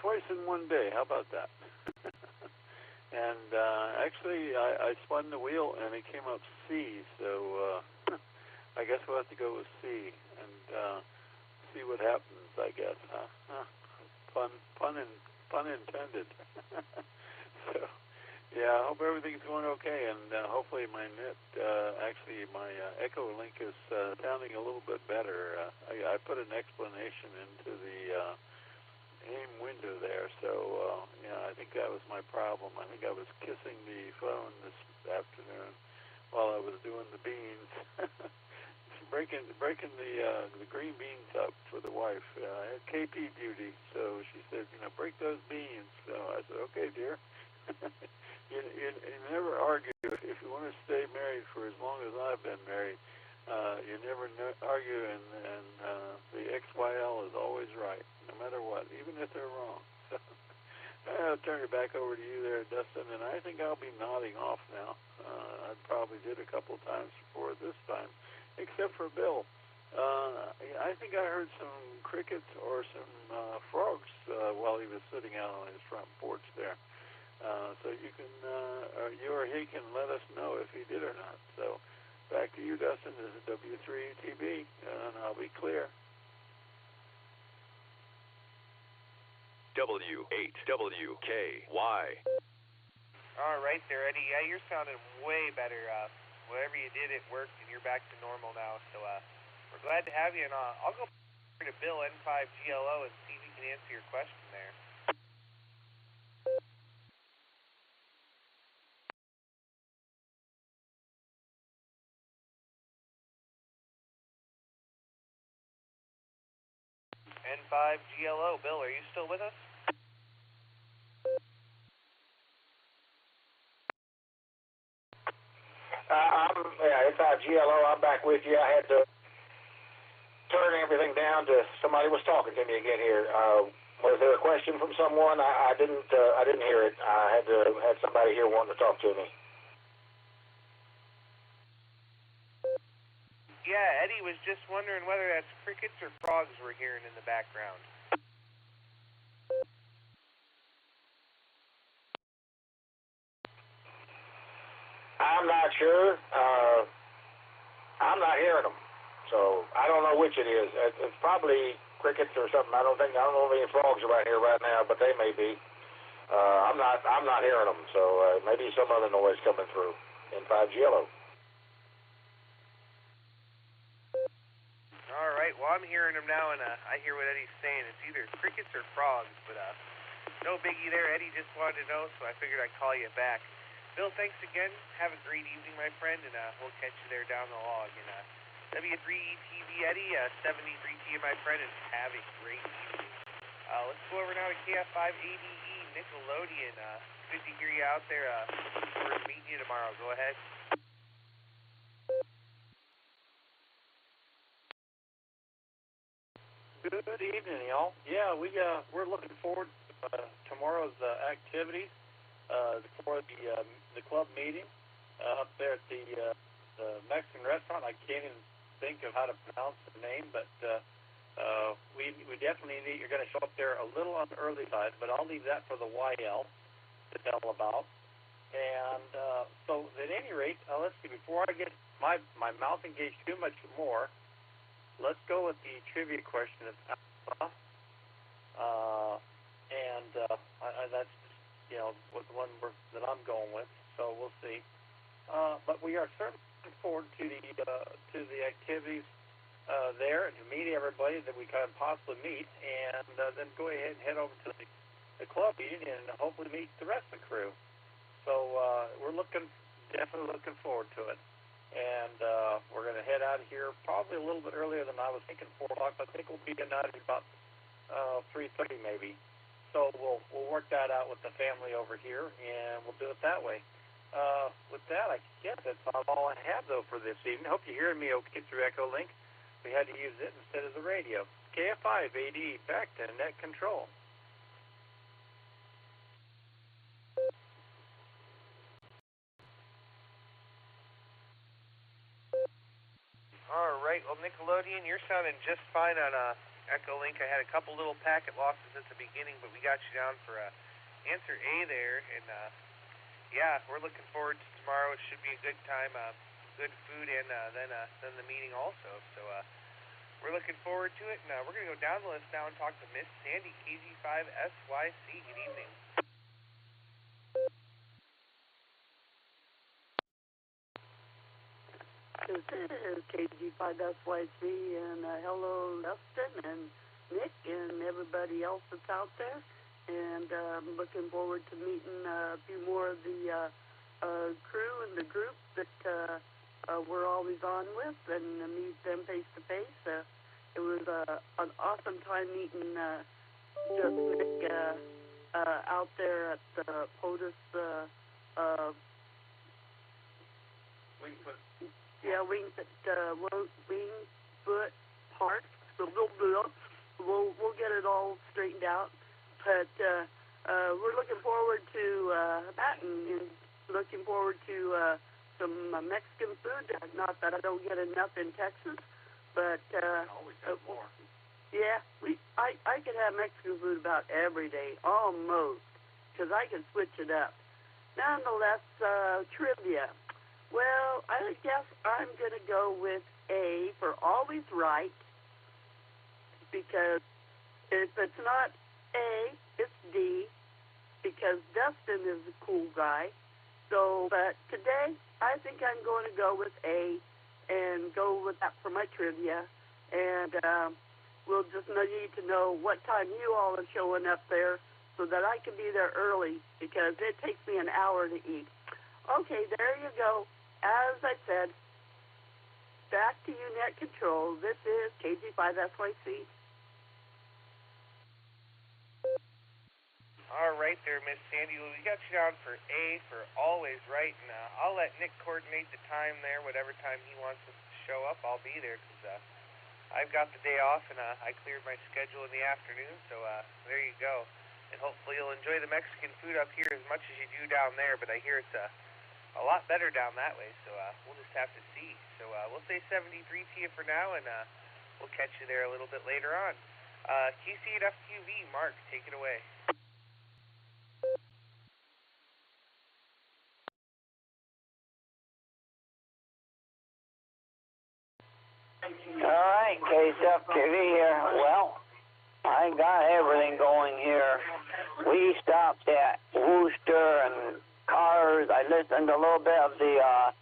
Twice in one day. How about that? And actually, I spun the wheel, and it came up C. So I guess we'll have to go with C and see what happens, I guess. Pun intended. So, yeah, I hope everything's going okay, and hopefully my net, actually my Echo link is sounding a little bit better. I put an explanation into the AIM window there, so, yeah, I think that was my problem. I think I was kissing the phone this afternoon while I was doing the beans. breaking the green beans up for the wife. I had KP duty, so she said, you know, break those beans. So I said, okay, dear. You never argue if you want to stay married for as long as I've been married. You never argue, and the XYL is always right, no matter what, even if they're wrong. So I'll turn it back over to you there, Dustin, and I think I'll be nodding off now. I probably did a couple times before this time, except for Bill. I think I heard some crickets or some frogs while he was sitting out on his front porch there. So you can, you or he can let us know if he did or not. So back to you, Dustin. This is W3UTB, and I'll be clear. W8WKY. All right there, Eddie. Yeah, you're sounding way better. Whatever you did, it worked, and you're back to normal now. So we're glad to have you, and I'll go to Bill N5GLO and see if he can answer your question there. N5GLO, Bill, are you still with us? N5GLO, I'm back with you. I had to turn everything down to somebody was talking to me again here. Was there a question from someone? I didn't hear it. I had somebody here wanting to talk to me. Yeah, Eddie was just wondering whether that's crickets or frogs we're hearing in the background. I'm not sure. I'm not hearing them, so I don't know which it is. It's probably crickets or something. I don't know if any frogs are right here right now, but they may be. I'm not hearing them, so maybe some other noise coming through. N5GLO. All right, well, I'm hearing them now, and I hear what Eddie's saying. It's either crickets or frogs, but no biggie there. Eddie just wanted to know, so I figured I'd call you back. Bill, thanks again. Have a great evening, my friend, and we'll catch you there down the log. And W3ETV Eddie, 73T, my friend, and have a great evening. Let's go over now to KF5ADE Nickelodeon. Good to hear you out there. We're meeting you tomorrow. Go ahead. Good evening, y'all. Yeah, we're looking forward to tomorrow's activities for the club meeting up there at the Mexican restaurant. I can't even think of how to pronounce the name, but we definitely need. You're going to show up there a little on the early side, but I'll leave that for the YL to tell about. And so, at any rate, let's see. Before I get my mouth engaged too much more. Let's go with the trivia question of Alpha, and that's what the one that I'm going with. So we'll see. But we are certainly looking forward to the activities there and to meet everybody that we can possibly meet, and then go ahead and head over to the club meeting and hopefully meet the rest of the crew. So we're definitely looking forward to it. And we're going to head out of here probably a little bit earlier than I was thinking, 4 o'clock. I think we'll be out at about 3:30 maybe. So we'll work that out with the family over here, and we'll do it that way. With that, I guess that's all I have, though, for this evening. Hope you're hearing me okay through Echo Link. We had to use it instead of the radio. KF5AD, back to net control. All right, well, Nickelodeon, you're sounding just fine on Echo Link. I had a couple little packet losses at the beginning, but we got you down for answer A there. And, yeah, we're looking forward to tomorrow. It should be a good time, good food, and then the meeting also. So we're looking forward to it. And we're going to go down the list now and talk to Miss Sandy, KG5SYC. Good evening. This is KG5SYC, and hello, Dustin and Nick and everybody else that's out there. And I'm looking forward to meeting a few more of the crew and the group that we're always on with, and meet them face to face. It was an awesome time meeting just Nick out there at the POTUS. Wingfoot Park. So we'll get it all straightened out. But we're looking forward to that, and looking forward to some Mexican food. Not that I don't get enough in Texas, but always have more. Yeah, I could have Mexican food about every day, almost, because I can switch it up. Nonetheless, trivia. Well, I guess I'm going to go with A for always right, because if it's not A, it's D, because Dustin is a cool guy. So, but today, I think I'm going to go with A and go with that for my trivia. And we'll just need to know what time you all are showing up there so that I can be there early, because it takes me an hour to eat. Okay, there you go. As I said, back to you, Net Control. This is KG5SYC. All right there, Miss Sandy. We got you down for A for always right, and I'll let Nick coordinate the time there. Whatever time he wants us to show up, I'll be there, because I've got the day off, and I cleared my schedule in the afternoon, so there you go. And hopefully you'll enjoy the Mexican food up here as much as you do down there, but I hear it's a lot better down that way, so we'll just have to see. So we'll say 73 to you for now, and we'll catch you there a little bit later on. QC at FQV, Mark, take it away. All right, KSFTV here. Well, I got everything going here. We stopped at Wooster and Cars. I listened to a little bit of the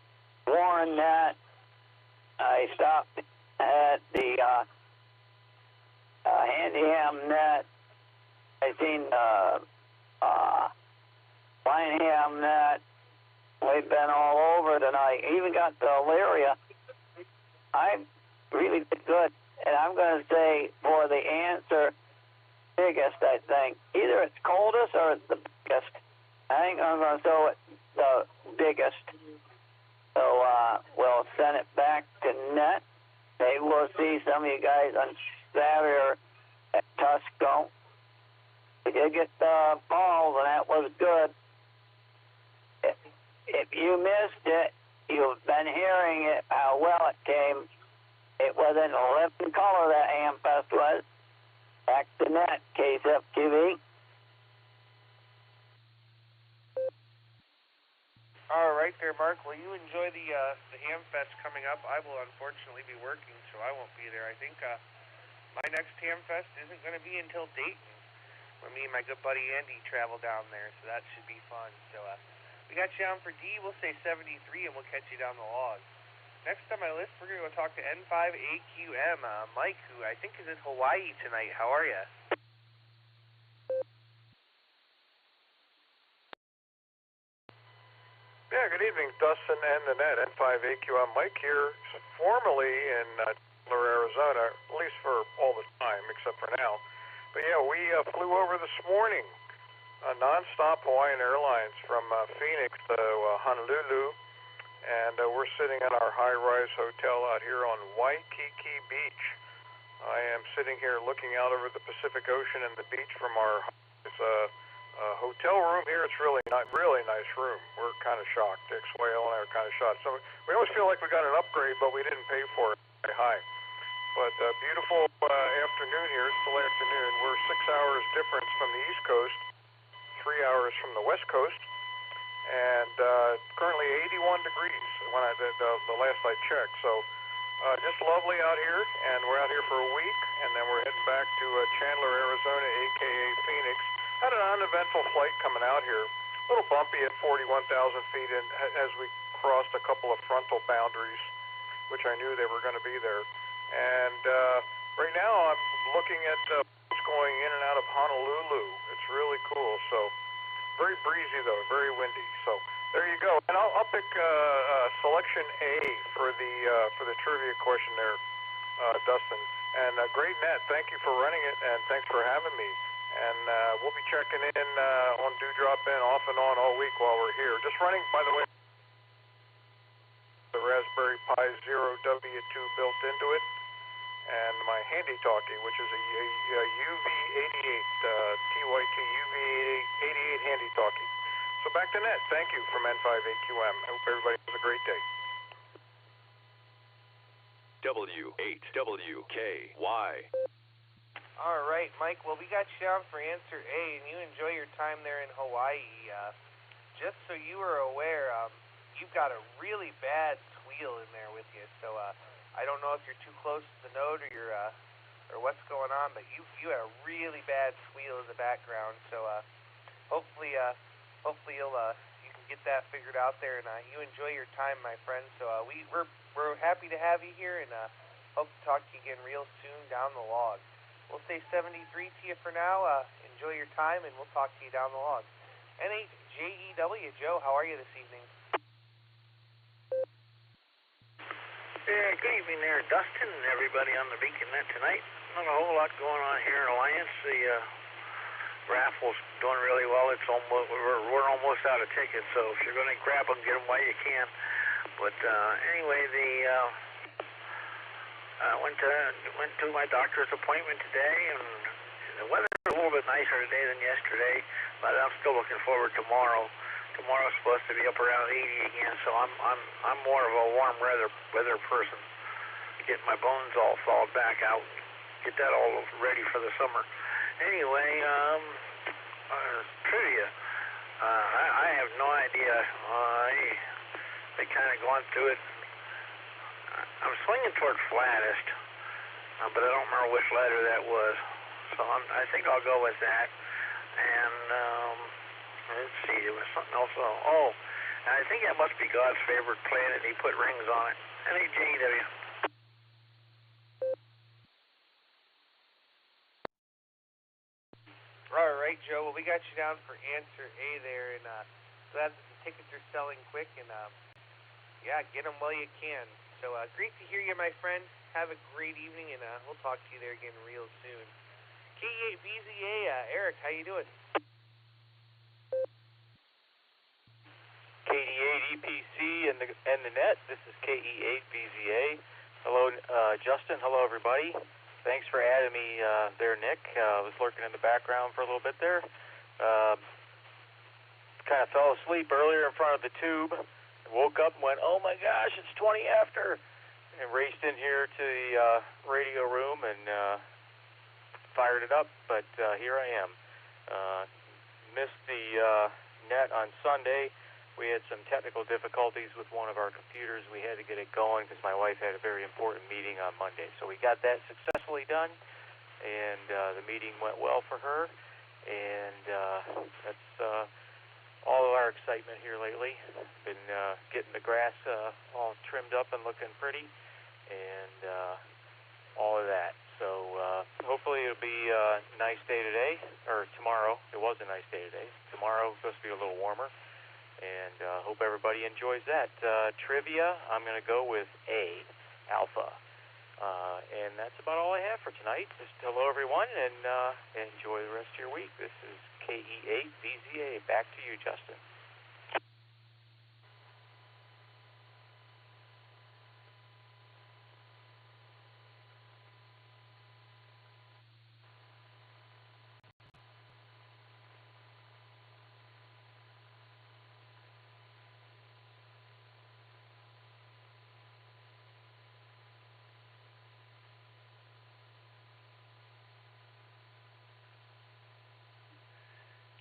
Warren Net. I stopped at the Handyham Net. I seen Wineham Net. We've been all over tonight. Even got the Illyria. I really did good. And I'm going to say for the answer, biggest, I think. Either it's coldest or it's the biggest. I think I'm going to throw it the biggest. So we'll send it back to Net. Maybe we'll see some of you guys on Saturday at Tusco. We did get the balls, and that was good. If you missed it, you've been hearing it, how well it came. It was in a living color, that Amfest was. Back to Net, KSFTV. All right there, Mark. Well, you enjoy the Hamfest coming up. I will unfortunately be working, so I won't be there. I think my next Hamfest isn't going to be until Dayton, where me and my good buddy Andy travel down there, so that should be fun. So we got you down for D. We'll say 73, and we'll catch you down the log. Next on my list, we're going to go talk to N5AQM, Mike, who I think is in Hawaii tonight. How are you? Yeah, good evening, Dustin and the Net. N5AQM, Mike here, formerly in Chandler, Arizona, at least for all the time, except for now. But yeah, we flew over this morning, nonstop Hawaiian Airlines from Phoenix to Honolulu. And we're sitting at our high-rise hotel out here on Waikiki Beach. I am sitting here looking out over the Pacific Ocean and the beach from our hotel room here. It's really nice room. We're kind of shocked. Dick Swale and I are kind of shocked. So we always feel like we got an upgrade, but we didn't pay for it very high. But beautiful afternoon here. It's still afternoon. We're 6 hours difference from the East Coast, 3 hours from the West Coast. And currently 81 degrees when the last I checked. So just lovely out here, and we're out here for a week, and then we're heading back to Chandler, Arizona, a.k.a. Phoenix. Had an uneventful flight coming out here, a little bumpy at 41,000 feet and as we crossed a couple of frontal boundaries, which I knew they were going to be there. And right now I'm looking at boats going in and out of Honolulu. It's really cool. So very breezy, though, very windy. So there you go. And I'll pick selection A for the trivia question there, Dustin. And great Net. Thank you for running it, and thanks for having me. And we'll be checking in on Dewdrop In off and on all week while we're here. Just running, by the way, Raspberry Pi Zero W2 built into it, and my handy talkie, which is a UV88, TYT UV88 handy talkie. So back to net. Thank you from N58QM. I hope everybody has a great day. W8WKY. All right, Mike. Well, we got you down for answer A, and you enjoy your time there in Hawaii. Just so you are aware, you've got a really bad squeal in there with you. So I don't know if you're too close to the node or what's going on, but you had a really bad squeal in the background. So hopefully you can get that figured out there, and you enjoy your time, my friend. So we're happy to have you here, and hope to talk to you again real soon down the log. We'll say 73 to you for now. Enjoy your time, and we'll talk to you down the log. NHJEW, Joe, how are you this evening? Yeah, good evening there, Dustin, and everybody on the Beacon Net tonight. Not a whole lot going on here in Alliance. The raffle's doing really well. It's almost we're almost out of tickets, so if you're going to grab them, get them while you can. But anyway, I went to my doctor's appointment today, and the weather's a little bit nicer today than yesterday, but I'm still looking forward to tomorrow. Tomorrow's supposed to be up around 80 again, so I'm more of a warm weather person. Get my bones all thawed back out, get that all ready for the summer. Anyway, trivia. I have no idea. They kind of gone through it. I'm swinging toward flattest, but I don't remember which letter that was. So I think I'll go with that. And let's see, there was something else. Oh, and I think that must be God's favorite planet. He put rings on it. NHJEW. All right, Joe. Well, we got you down for answer A there, and glad that the tickets are selling quick, and yeah, get them while you can. So great to hear you, my friend. Have a great evening, and we'll talk to you there again real soon. KE8BZA, Eric, how you doing? KD8EPC and the net. This is KE8BZA. Hello, Justin. Hello, everybody. Thanks for adding me there, Nick. I was lurking in the background for a little bit there. Kind of fell asleep earlier in front of the tube. Woke up and went, oh my gosh, it's 20 after, and raced in here to the radio room and fired it up, but here I am. Missed the net on Sunday. We had some technical difficulties with one of our computers. We had to get it going because my wife had a very important meeting on Monday. So we got that successfully done, and the meeting went well for her, and that's all of our excitement here lately. Been getting the grass all trimmed up and looking pretty, and all of that. So hopefully it'll be a nice day today, or tomorrow. It was a nice day today. Tomorrow it's supposed to be a little warmer, and hope everybody enjoys that. Trivia, I'm going to go with A, Alpha. And that's about all I have for tonight. Just hello, everyone, and enjoy the rest of your week. This is KE8BZA. Back to you, Justin.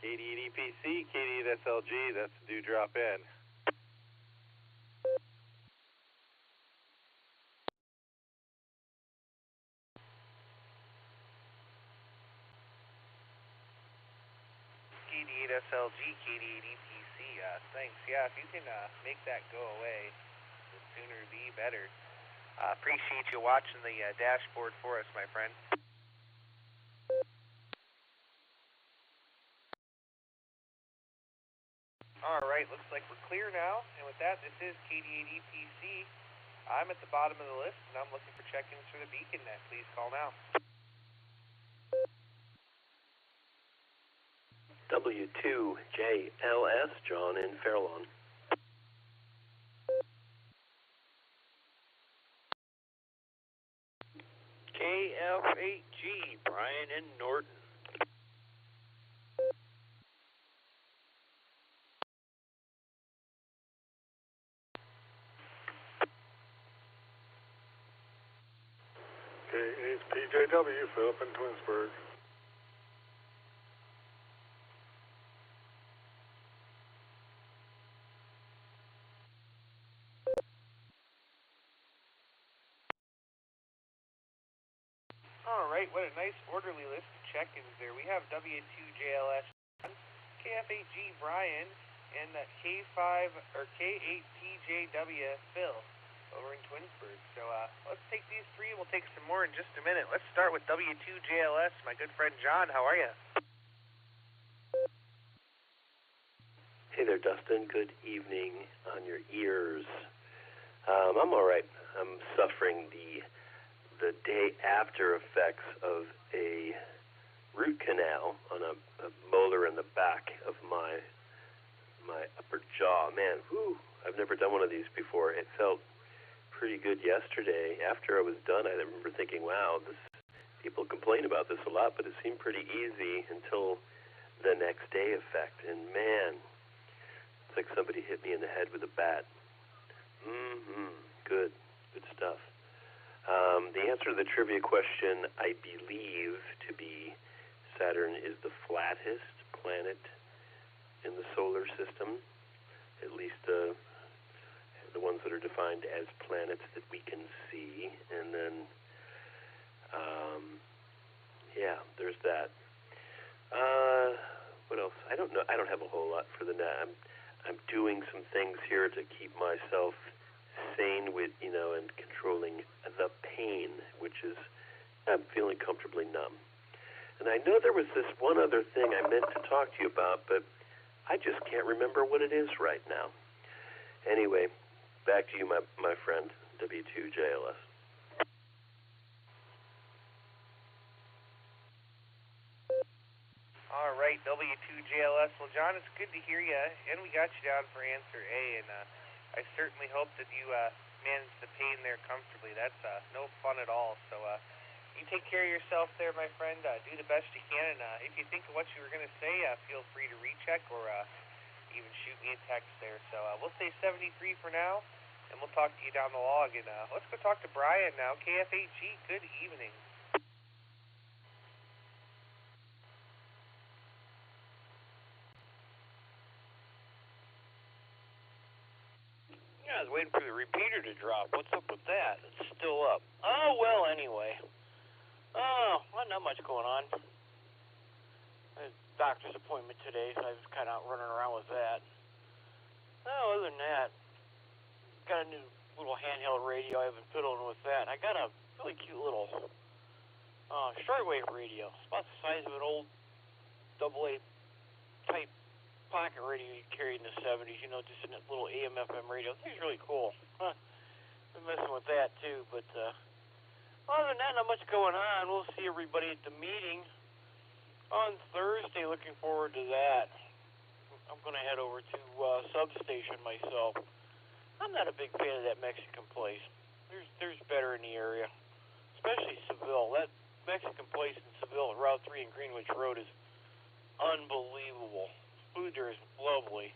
KD8EPC, KD8SLG, that's the do drop in. KD8SLG, KD8EPC, thanks. Yeah, if you can make that go away, the sooner the better. Appreciate you watching the dashboard for us, my friend. All right, looks like we're clear now. And with that, this is KD8EPC. I'm at the bottom of the list, and I'm looking for check-ins for the Beacon Net. Please call now. W2JLS, John in Fairlawn. Brian in Norton. Okay, it's PJW, Philip in Twinsburg. All right, what a nice orderly list of check-ins there. We have W2JLS, KF8G Brian, and K5 or K8TJW Phil over in Twinsburg. So let's take these three and we'll take some more in just a minute. Let's start with W2JLS, my good friend John. How are you? Hey there, Dustin. Good evening on your ears. I'm all right. I'm suffering the day after effects of a root canal on a molar in the back of my upper jaw. Man, whew, I've never done one of these before. It felt pretty good yesterday. After I was done, I remember thinking, wow, people complain about this a lot, but it seemed pretty easy until the next day effect. And man, it's like somebody hit me in the head with a bat. Good stuff. The answer to the trivia question, I believe to be Saturn is the flattest planet in the solar system, at least the ones that are defined as planets that we can see. And then, there's that. What else? I don't know. I don't have a whole lot for the net. I'm doing some things here to keep myself sane with, and controlling the pain, which is I'm feeling comfortably numb. And I know there was this one other thing I meant to talk to you about, but I just can't remember what it is right now. Anyway, back to you, my friend, W2JLS. All right, W2JLS. Well, John, it's good to hear you, and we got you down for answer A, and I certainly hope that you manage the pain there comfortably. That's no fun at all. So you take care of yourself there, my friend. Do the best you can, and if you think of what you were going to say, feel free to recheck or even shoot me a text there. So we'll say 73 for now, and we'll talk to you down the log. And let's go talk to Brian now. KF8G, good evening. I was waiting for the repeater to drop. What's up with that? It's still up. Oh, well, anyway. Oh, well, not much going on. I had a doctor's appointment today, so I was kind of out running around with that. Oh, other than that, got a new little handheld radio. I've been fiddling with that. I got a really cute little shortwave radio. It's about the size of an old AA type pocket radio you carried in the 70s, just a little AM/FM radio. I think it's really cool. Been messing with that too, but other than that, not much going on. We'll see everybody at the meeting on Thursday. Looking forward to that. I'm going to head over to Substation myself. I'm not a big fan of that Mexican place. There's better in the area, especially Seville. That Mexican place in Seville at Route 3 and Greenwich Road is unbelievable. Food there is lovely.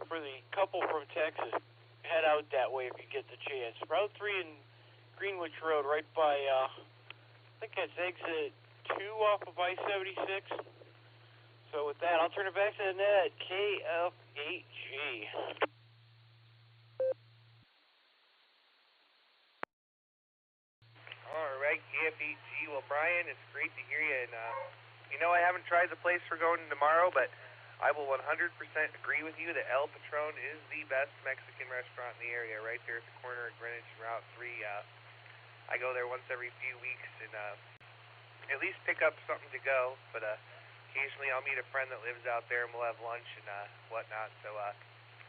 For the couple from Texas, head out that way if you get the chance. Route 3 and Greenwich Road, right by, I think that's exit 2 off of I-76. So with that, I'll turn it back to the net. KF8G. All right, KF8G. Well, Brian, it's great to hear you. And, I haven't tried the place we're going to tomorrow, but I will 100% agree with you that El Patron is the best Mexican restaurant in the area, right there at the corner of Greenwich and Route 3. I go there once every few weeks and at least pick up something to go, but occasionally I'll meet a friend that lives out there and we'll have lunch and whatnot. So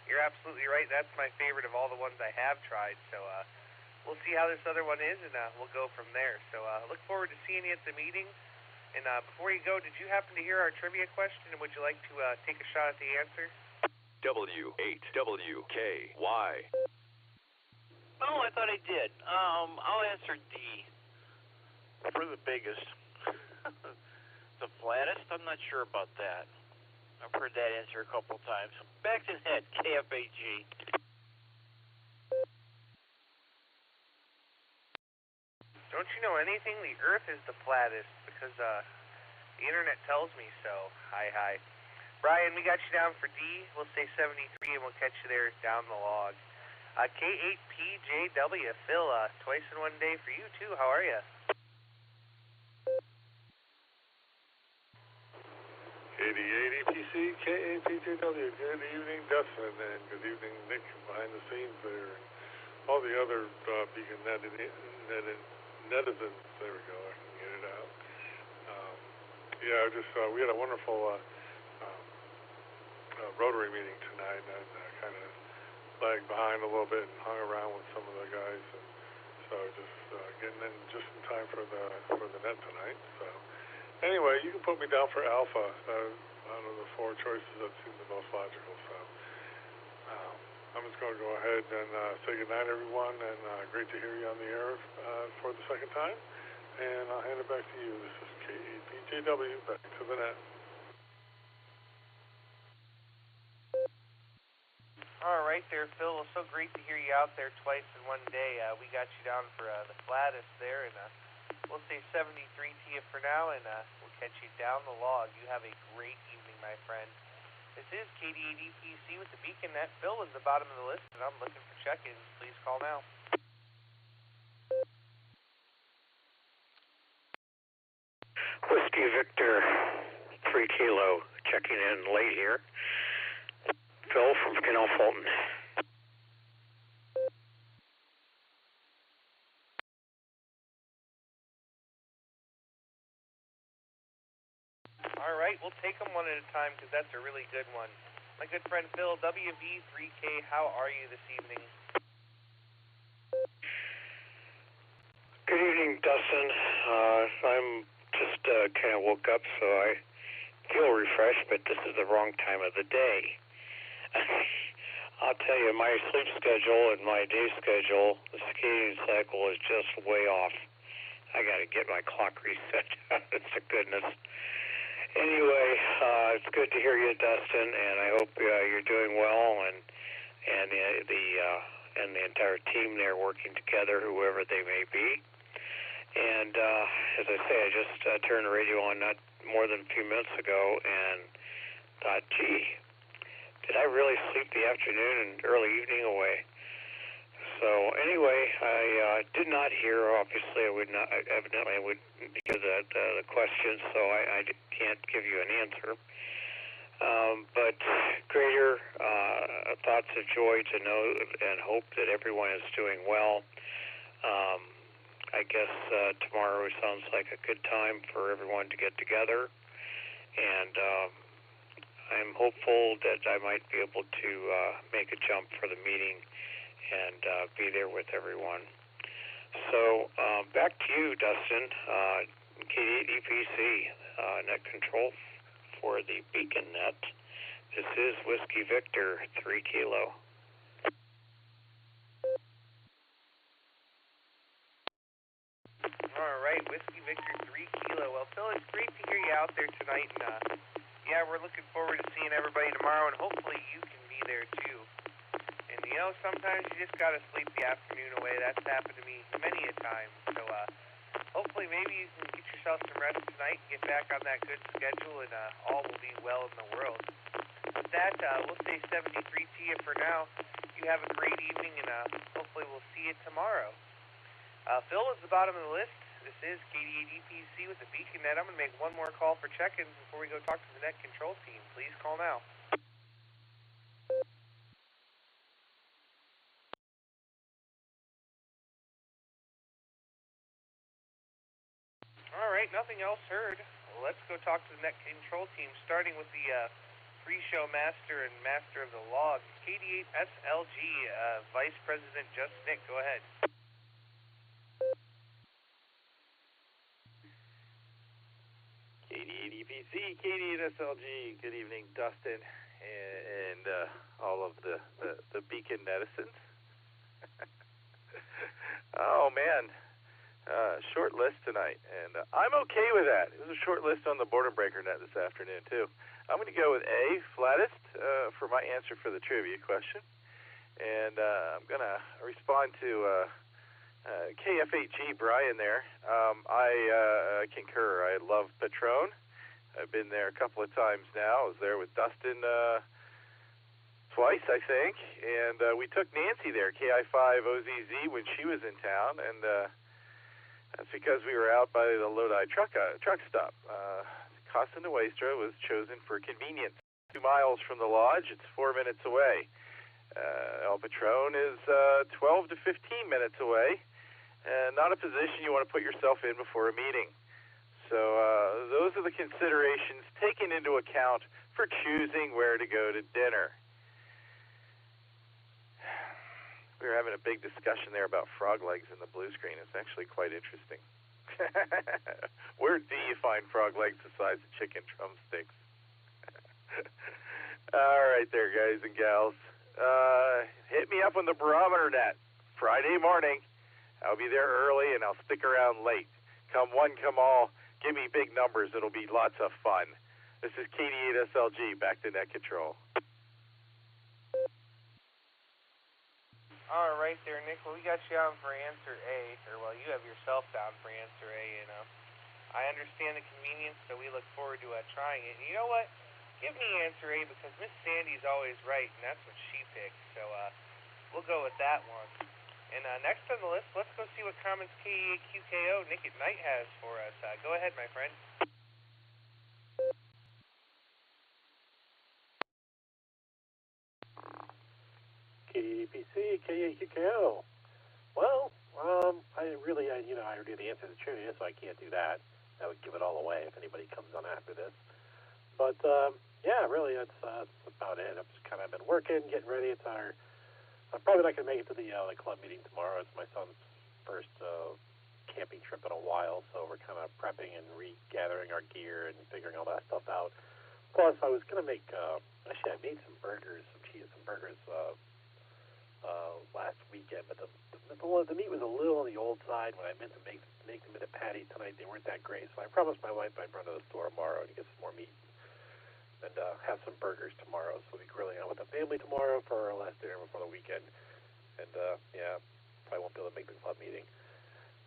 you're absolutely right. That's my favorite of all the ones I have tried. So we'll see how this other one is, and we'll go from there. So look forward to seeing you at the meeting. And before you go, did you happen to hear our trivia question, and would you like to take a shot at the answer? W8WKY. Oh, I thought I did. I'll answer D. For the biggest. The flattest? I'm not sure about that. I've heard that answer a couple times. Back to that, KFAG. Don't you know anything? The Earth is the flattest because the internet tells me so. Hi. Brian, we got you down for D. We'll say 73, and we'll catch you there down the log. K8PJW, Phil, twice in one day for you, too. How are you? KD8EPC, KAPJW, good evening, Dustin, and good evening, Nick, behind the scenes there, and all the other Beacon netizens. There we go, I can get it out. We had a wonderful Rotary meeting tonight, and kind of lagged behind a little bit and hung around with some of the guys, and so just getting in just in time for the net tonight. So anyway, you can put me down for Alpha. Out of the four choices, that seemed the most logical. So I'm just going to go ahead and say goodnight, everyone, and great to hear you on the air for the second time. And I'll hand it back to you. This is KAPJW, back to the net. All right there, Phil. Well, so great to hear you out there twice in one day. We got you down for the flattest there, and we'll say 73 to you for now, and we'll catch you down the log. You have a great evening, my friend. This is KD8EPC with the Beacon Net. Phil is the bottom of the list, and I'm looking for check-ins. Please call now. Whiskey Victor, 3 Kilo, checking in late here. Phil from Canal Fulton. All right, we'll take them one at a time because that's a really good one. My good friend Phil, WV3K, how are you this evening? Good evening, Dustin. I'm just kind of woke up, so I feel refreshed, but this is the wrong time of the day. I'll tell you, my sleep schedule and my day schedule, the skating cycle is just way off. I got to get my clock reset. It's a goodness. Anyway, it's good to hear you, Dustin, and I hope you're doing well, and the entire team there working together, whoever they may be. And as I say, I just turned the radio on not more than a few minutes ago and thought, gee, did I really sleep the afternoon and early evening away? So anyway, I did not hear. Obviously, I would not. Evidently, I would hear the question, so I can't give you an answer. But greater thoughts of joy to know and hope that everyone is doing well. I guess tomorrow sounds like a good time for everyone to get together, and I'm hopeful that I might be able to make a jump for the meeting and be there with everyone. So back to you, Dustin. K8EPC, net control for the Beacon Net. This is Whiskey Victor, 3 Kilo. All right, Whiskey Victor, 3 Kilo. Well, Phil, it's great to hear you out there tonight, and yeah, we're looking forward to seeing everybody tomorrow, and hopefully you can be there too. And you know, sometimes you just gotta sleep the afternoon away. That's happened to me many a time. So hopefully maybe you can get yourself some rest tonight and get back on that good schedule, and all will be well in the world. With that, we'll say 73 to you for now. You have a great evening, and hopefully we'll see you tomorrow. Phil is the bottom of the list. This is KD8EPC with the Beacon Net. I'm going to make one more call for check-ins before we go talk to the net control team. Please call now. All right, nothing else heard. Well, let's go talk to the net control team, starting with the pre-show master and master of the log, KD8SLG, Vice President Just Nick. Go ahead. KD8EPC, KD8SLG. Good evening, Dustin, and all of the Beacon netizens. Oh man, Short list tonight, and I'm okay with that. It was a short list on the Border Breaker net this afternoon, too. I'm going to go with A, flattest, for my answer for the trivia question. And I'm going to respond to KFHG Brian there. I concur. I love Patron. I've been there a couple of times now. I was there with Dustin twice, I think. And we took Nancy there, KI5OZZ, when she was in town. And that's because we were out by the Lodi truck stop. Casa Nuestra was chosen for convenience. 2 miles from the lodge. It's 4 minutes away. El Patron is 12 to 15 minutes away. Not a position you want to put yourself in before a meeting. So those are the considerations taken into account for choosing where to go to dinner. We were having a big discussion there about frog legs in the blue screen. It's actually quite interesting. Where do you find frog legs the size of chicken drumsticks? All right there, guys and gals. Hit me up on the barometer net Friday morning. I'll be there early, and I'll stick around late. Come one, come all. Give me big numbers. It'll be lots of fun. This is KD8SLG, back to net control. All right there, Nick. Well, we got you on for answer A, or well, you have yourself down for answer A. I understand the convenience, so we look forward to trying it. And you know what? Give me answer A because Miss Sandy's always right, and that's what she picked. So we'll go with that one. And next on the list, let's go see what comments KEAQKO Nick at Night has for us. Go ahead, my friend. KDPC, KEAQKO. Well, I already knew the answer to the trivia, so I can't do that. That would give it all away if anybody comes on after this. But, yeah, really, that's about it. I've just kind of been working, getting ready. I'm probably not going to make it to the club meeting tomorrow. It's my son's first camping trip in a while, so we're kind of prepping and regathering our gear and figuring all that stuff out. Plus, I was going to make, actually, I made some burgers last weekend, but the meat was a little on the old side. When I meant to make them into patties tonight, they weren't that great. So I promised my wife I'd run to the store tomorrow and get some more meat and have some burgers tomorrow. So we'll be grilling out with the family tomorrow for our last dinner before the weekend. And yeah, probably won't be able to make the club meeting.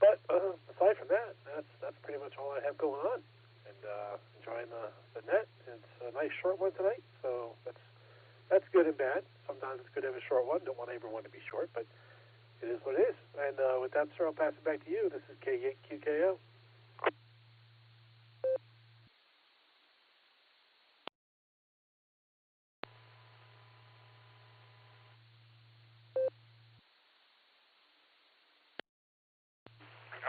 But aside from that, that's pretty much all I have going on. And enjoying the net. It's a nice short one tonight, so that's good and bad. Sometimes it's good to have a short one. Don't want everyone to be short, but it is what it is. And with that, sir, I'll pass it back to you. This is KQKO.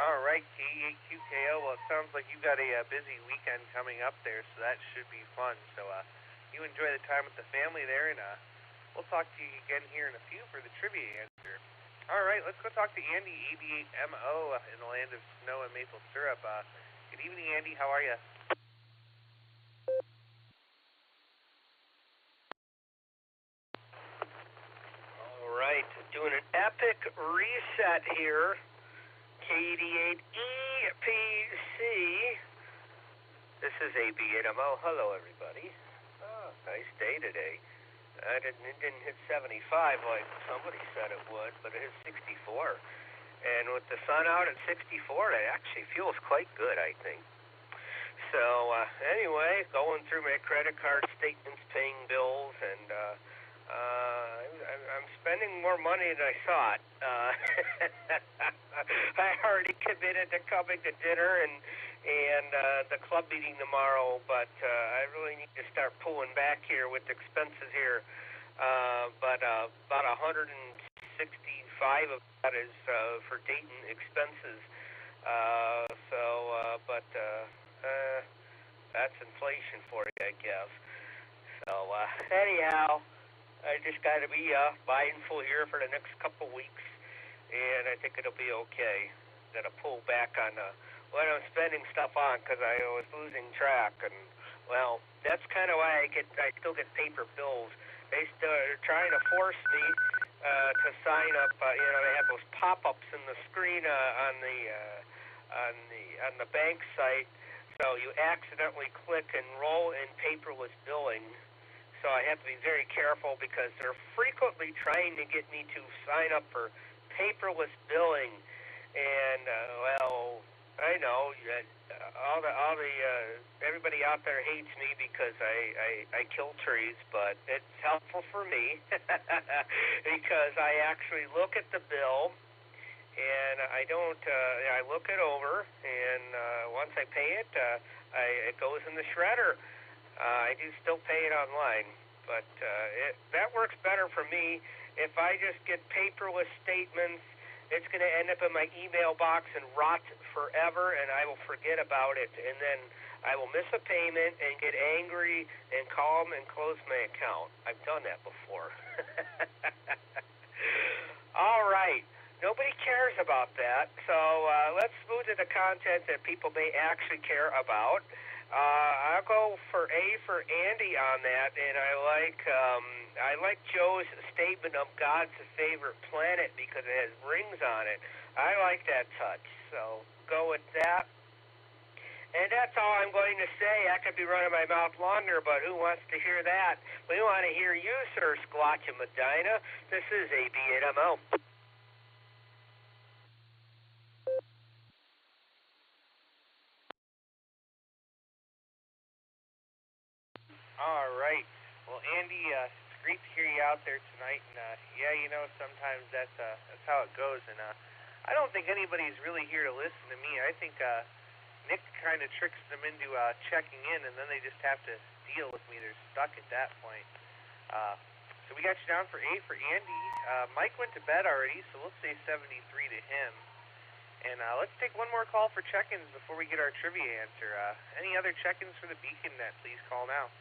All right, KEAQKO. Well, it sounds like you got a busy weekend coming up there, so that should be fun. So you enjoy the time with the family there, and we'll talk to you again here in a few for the trivia answer. All right, let's go talk to Andy, AB8MO, in the land of snow and maple syrup. Good evening, Andy. How are you? All right, doing an epic reset here. KD8EPC. This is AB8MO. Hello, everybody. Oh, nice day today. It didn't hit 75 like somebody said it would, but it hit 64. And with the sun out at 64, it actually feels quite good, I think. So, anyway, going through my credit card statements, paying bills, and I'm spending more money than I thought. I already committed to coming to dinner and the club meeting tomorrow, but I really need to start pulling back here with expenses here. But about 165 of that is for Dayton expenses. But that's inflation for you, I guess. So anyhow, I just got to be mindful here for the next couple weeks, and I think it'll be okay. Got to pull back on what I'm spending stuff on because I was losing track, and well, that's kind of why I still get paper bills. They're trying to force me to sign up. They have those pop-ups in the screen on the on the bank site, so you accidentally click enroll in paperless billing. So I have to be very careful because they're frequently trying to get me to sign up for paperless billing, and well, I know everybody out there hates me because I kill trees, but it's helpful for me because I actually look at the bill and I don't. I look it over, and once I pay it, it goes in the shredder. I do still pay it online, but that works better for me. If I just get paperless statements, it's going to end up in my email box and rot forever, and I will forget about it, and then I will miss a payment and get angry and call them and close my account. I've done that before. All right. Nobody cares about that, so let's move to the content that people may actually care about. I'll go for A for Andy on that, and I like Joe's statement of God's favorite planet because it has rings on it. I like that touch, so go with that. And that's all I'm going to say. I could be running my mouth longer, but who wants to hear that? We want to hear you, Sir Squatcha Medina. This is AB8MO. All right. Well, Andy, it's great to hear you out there tonight. And yeah, you know, sometimes that's how it goes. And I don't think anybody's really here to listen to me. I think Nick kind of tricks them into checking in, and then they just have to deal with me. They're stuck at that point. So we got you down for A for Andy. Mike went to bed already, so we'll say 73 to him. And let's take one more call for check-ins before we get our trivia answer. Any other check-ins for the Beacon Net, please call now.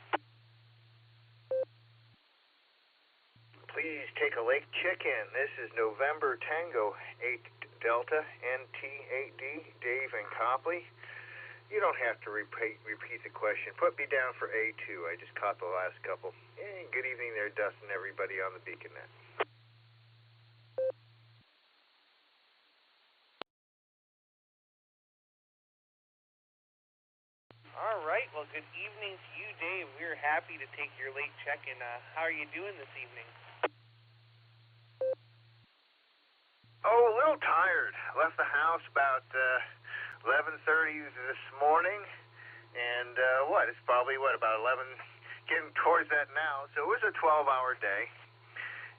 Please take a lake check-in. This is November Tango 8 Delta NT8D, Dave and Copley. You don't have to repeat the question. Put me down for A2. I just caught the last couple. And good evening there, Dustin, everybody on the Beacon Net. All right. Well, good evening to you, Dave. We're happy to take your late check-in. How are you doing this evening? Oh, a little tired. Left the house about 11:30 this morning, and it's probably about 11, getting towards that now. So it was a 12-hour day,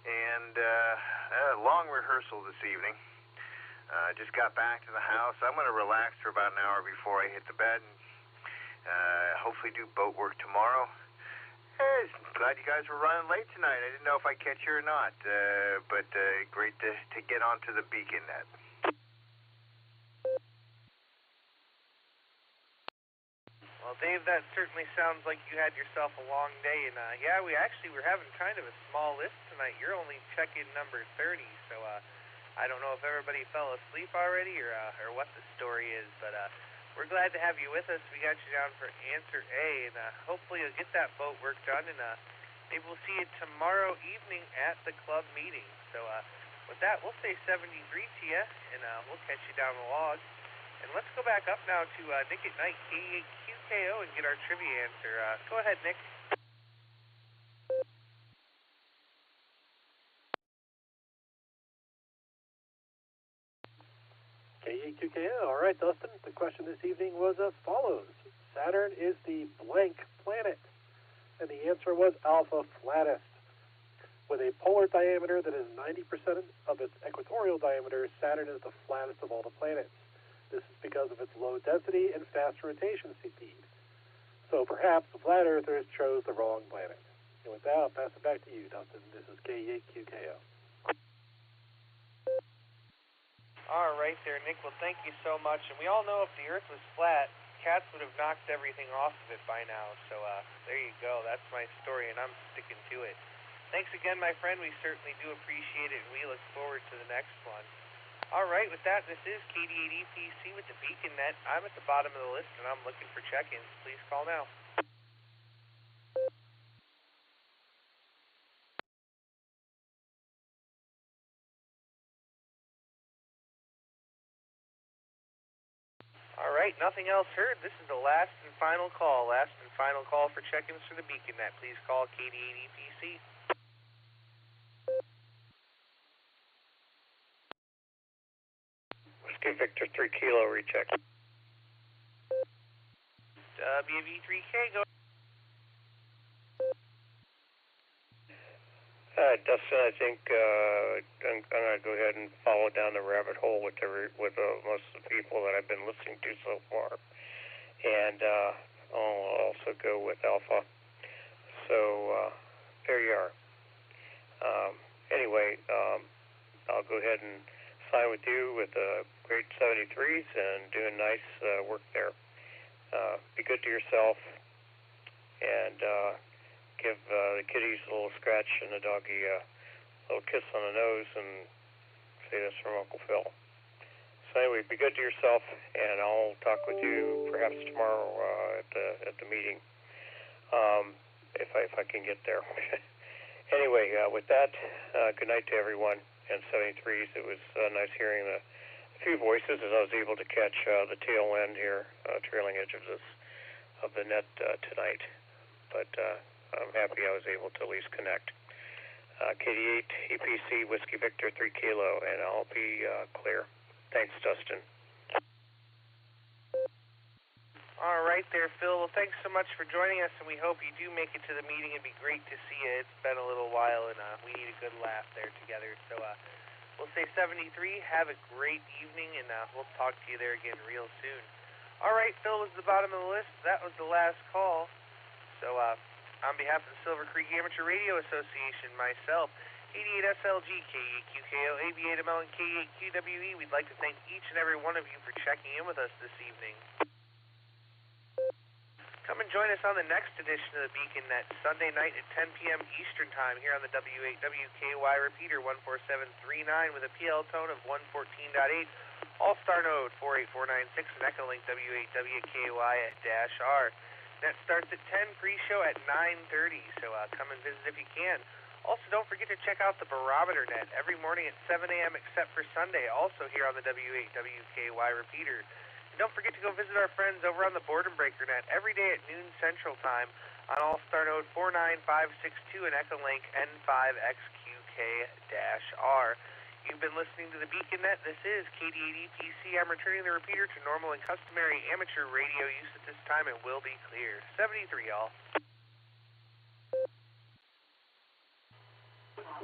and a long rehearsal this evening. Just got back to the house. I'm going to relax for about an hour before I hit the bed, and hopefully do boat work tomorrow. Glad you guys were running late tonight. I didn't know if I'd catch you or not, but great to get onto the Beacon Net. Well, Dave, that certainly sounds like you had yourself a long day, and yeah, we're having kind of a small list tonight. You're only check-in number 30, so I don't know if everybody fell asleep already or what the story is, but we're glad to have you with us. We got you down for answer A, and hopefully you'll get that boat work done, and maybe we'll see you tomorrow evening at the club meeting. So with that, we'll say 73 to you, and we'll catch you down the log. And let's go back up now to Nick at Night, K8QKO, and get our trivia answer. Go ahead, Nick. K8QKO. All right, Dustin. The question this evening was as follows. Saturn is the blank planet, and the answer was Alpha Flatus. With a polar diameter that is 90% of its equatorial diameter, Saturn is the flattest of all the planets. This is because of its low density and fast rotation speed. So perhaps the flat earthers chose the wrong planet. And with that, I'll pass it back to you, Dustin. This is K8QKO. All right there, Nick. Well, thank you so much. And we all know if the Earth was flat, cats would have knocked everything off of it by now. So there you go. That's my story, and I'm sticking to it. Thanks again, my friend. We certainly do appreciate it, and we look forward to the next one. All right, with that, this is KD8EPC with the Beacon Net. I'm at the bottom of the list, and I'm looking for check-ins. Please call now. All right, nothing else heard. This is the last and final call. Last and final call for check-ins for the BeaconNet. Please call KD8EPC. Whiskey Victor 3 Kilo, recheck. WV3K, go. Dustin, I think I'm going to go ahead and follow down the rabbit hole with most of the people that I've been listening to so far. And I'll also go with Alpha. So there you are. Anyway, I'll go ahead and sign with you with the great 73s and doing nice work there. Be good to yourself and give the kitties a little scratch and the doggy a little kiss on the nose and say this from Uncle Phil. So anyway, be good to yourself, and I'll talk with you perhaps tomorrow at the meeting if I can get there. Anyway, with that, good night to everyone. And 73s, it was nice hearing a few voices as I was able to catch the tail end here, trailing edge of the net tonight. But I'm happy I was able to at least connect. KD8 EPC Whiskey Victor 3 Kilo, and I'll be clear. Thanks, Dustin. All right there, Phil. Well, thanks so much for joining us, and we hope you do make it to the meeting. It'd be great to see you. It's been a little while, and we need a good laugh there together. So we'll say 73. Have a great evening, and we'll talk to you there again real soon. All right, Phil was the bottom of the list. That was the last call. So on behalf of the Silvercreek Amateur Radio Association, myself, 88SLG, K8QKO, AB8ML, and K8QWE, we'd like to thank each and every one of you for checking in with us this evening. Come and join us on the next edition of the BeaconNet, Sunday night at 10 p.m. Eastern Time here on the W8WKY repeater 14739 with a PL tone of 114.8, All-Star node 48496, and Echolink W8WKY-R. Net starts at 10, pre-show at 9:30, so come and visit if you can. Also, don't forget to check out the Barometer Net every morning at 7 a.m. except for Sunday, also here on the W8WKY repeater. And don't forget to go visit our friends over on the Boredom Breaker Net every day at noon Central Time on All-Star node 49562 and Echolink N5XQK-R. You've been listening to the BeaconNet. This is KD8EPC. I'm returning the repeater to normal and customary amateur radio use at this time. It will be clear. 73, y'all.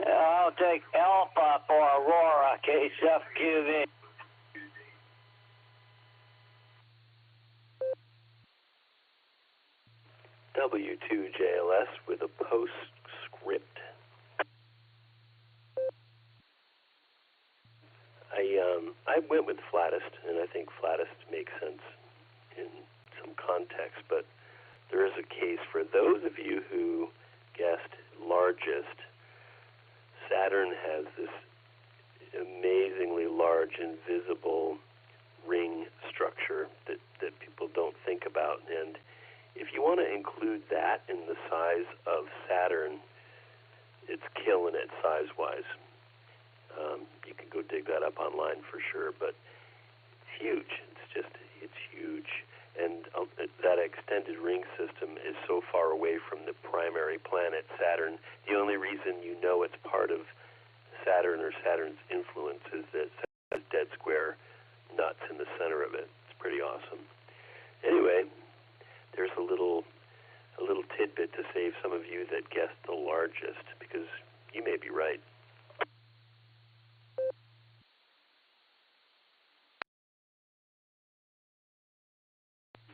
I'll take Alpha for Aurora, KSFQV. W2JLS with a postscript. I went with flattest, and I think flattest makes sense in some context, but there is a case for those of you who guessed largest. Saturn has this amazingly large invisible ring structure that people don't think about, and if you want to include that in the size of Saturn, it's killing it size-wise. You can go dig that up online for sure, but it's huge. It's huge. And that extended ring system is so far away from the primary planet, Saturn. The only reason you know it's part of Saturn or Saturn's influence is that it has dead square nuts in the center of it. It's pretty awesome. Anyway, there's a little tidbit to save some of you that guessed the largest, because you may be right.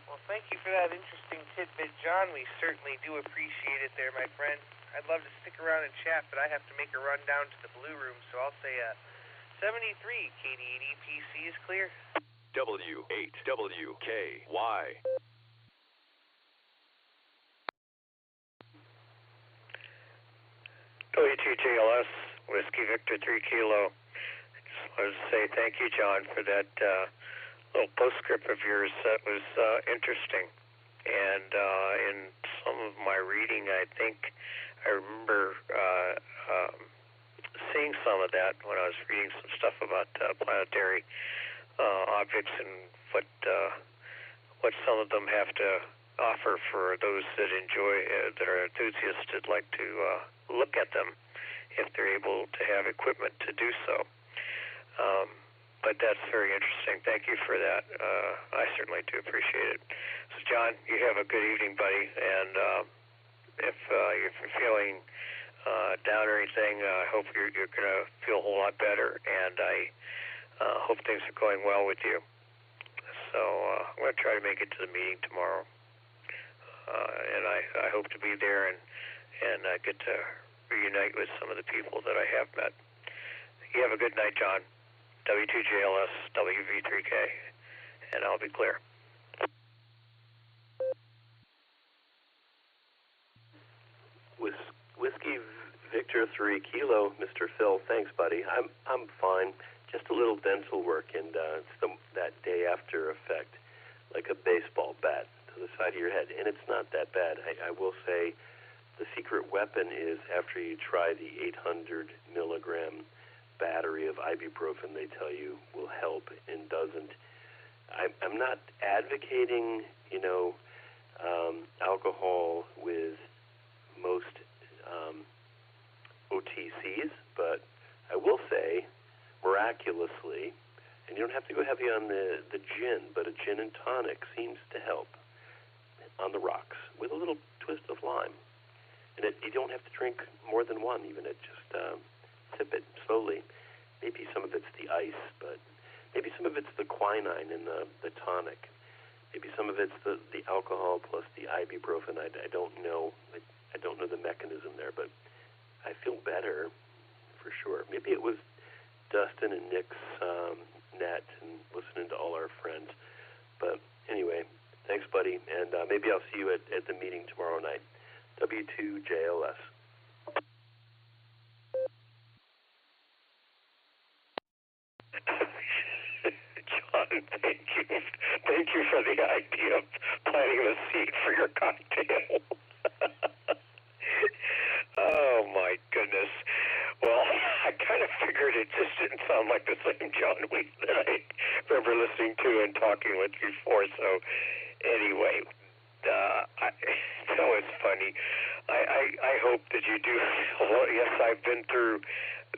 Well, thank you for that interesting tidbit, John. We certainly do appreciate it there, my friend. I'd love to stick around and chat, but I have to make a run down to the Blue Room, so I'll say 73, KD8EPC is clear. W8WKY. W2JLS, Whiskey Victor 3 Kilo. Just wanted to say thank you, John, for that little postscript of yours. That was interesting. And in some of my reading, I think I remember seeing some of that when I was reading some stuff about planetary objects and what what some of them have to offer for those that enjoy, that are enthusiasts that like to look at them if they're able to have equipment to do so. But that's very interesting. Thank you for that. I certainly do appreciate it. So, John, you have a good evening, buddy. And if you're feeling down or anything, I hope you're going to feel a whole lot better. And I hope things are going well with you. So I'm going to try to make it to the meeting tomorrow. And I hope to be there and get to reunite with some of the people that I have met. You have a good night, John. W2JLS, WV3K, and I'll be clear. Whiskey Victor 3 Kilo, Mr. Phil. Thanks, buddy. I'm fine. Just a little dental work, and it's that day after effect, like a baseball bat to the side of your head, and it's not that bad. I will say, the secret weapon is after you try the 800 milligram battery of ibuprofen they tell you will help and doesn't. I'm not advocating, alcohol with most OTCs, but I will say, miraculously, and you don't have to go heavy on the gin, but a gin and tonic seems to help on the rocks with a little twist of lime. And you don't have to drink more than one, even. Just sip it slowly. Maybe some of it's the ice, but maybe some of it's the quinine in the tonic. Maybe some of it's the alcohol plus the ibuprofen. I don't know. I don't know the mechanism there, but I feel better for sure. Maybe it was Dustin and Nick's net and listening to all our friends. But anyway, thanks, buddy, and maybe I'll see you at the meeting tomorrow night. W2JLS. John, thank you for the idea of planting the seed for your cocktail. Oh, my goodness. Well, I kind of figured it just didn't sound like the same John that I remember listening to and talking with before. So, anyway, that was funny. I hope that you do. Well, yes, I've been through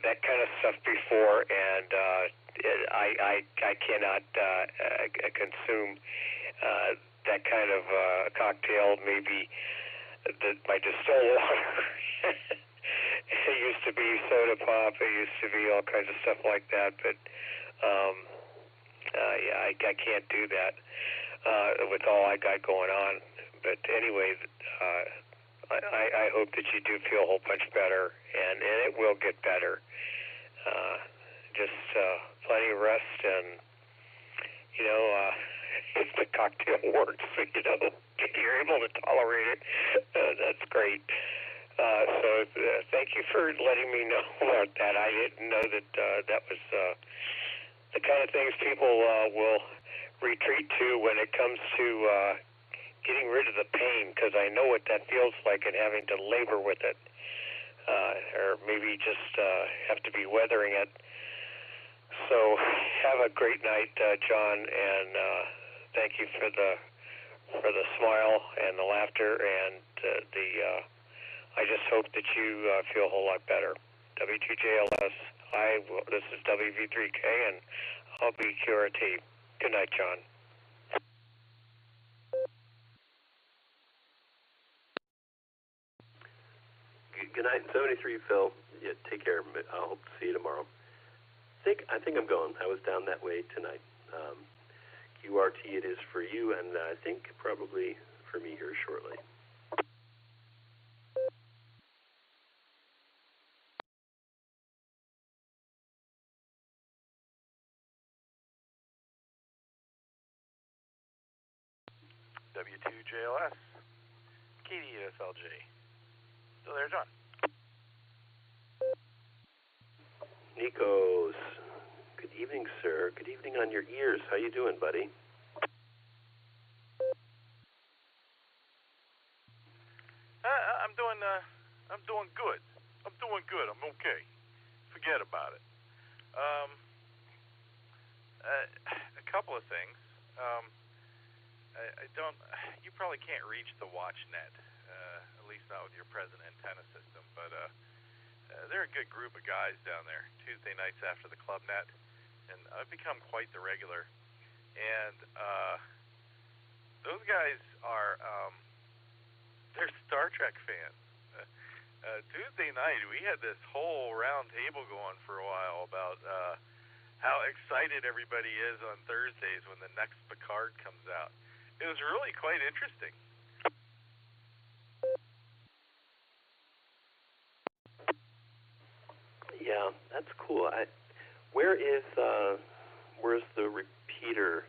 that kind of stuff before, and I cannot consume that kind of cocktail. Maybe my distilled water. It used to be soda pop. It used to be all kinds of stuff like that. But yeah, I can't do that with all I got going on. But anyway, I hope that you do feel a whole bunch better, and it will get better. Just plenty of rest, and if the cocktail works, you're able to tolerate it. That's great. So thank you for letting me know about that. I didn't know that that was the kind of things people will retreat to when it comes to getting rid of the pain, because I know what that feels like and having to labor with it, or maybe just have to be weathering it. So have a great night, John, and thank you for the smile and the laughter, and I just hope that you feel a whole lot better. W2JLS, this is WV3K, and I'll be QRT. Good night, John. Good night, 73 Phil. Yeah, take care. I hope to see you tomorrow. I think I'm going. I was down that way tonight. QRT it is for you, and I think probably for me here shortly. W2JLS, KDSLJ. Still there, John? Nikos, good evening, sir. Good evening on your ears. How you doing, buddy? I'm doing good. I'm okay. Forget about it. A couple of things. I don't. You probably can't reach the WatchNet, at least not with your present antenna system. But they're a good group of guys down there. Tuesday nights after the club net, and I've become quite the regular. And those guys are they're Star Trek fans. Tuesday night we had this whole round table going for a while about how excited everybody is on Thursdays when the next Picard comes out. It was really quite interesting. Yeah, that's cool. Where's the repeater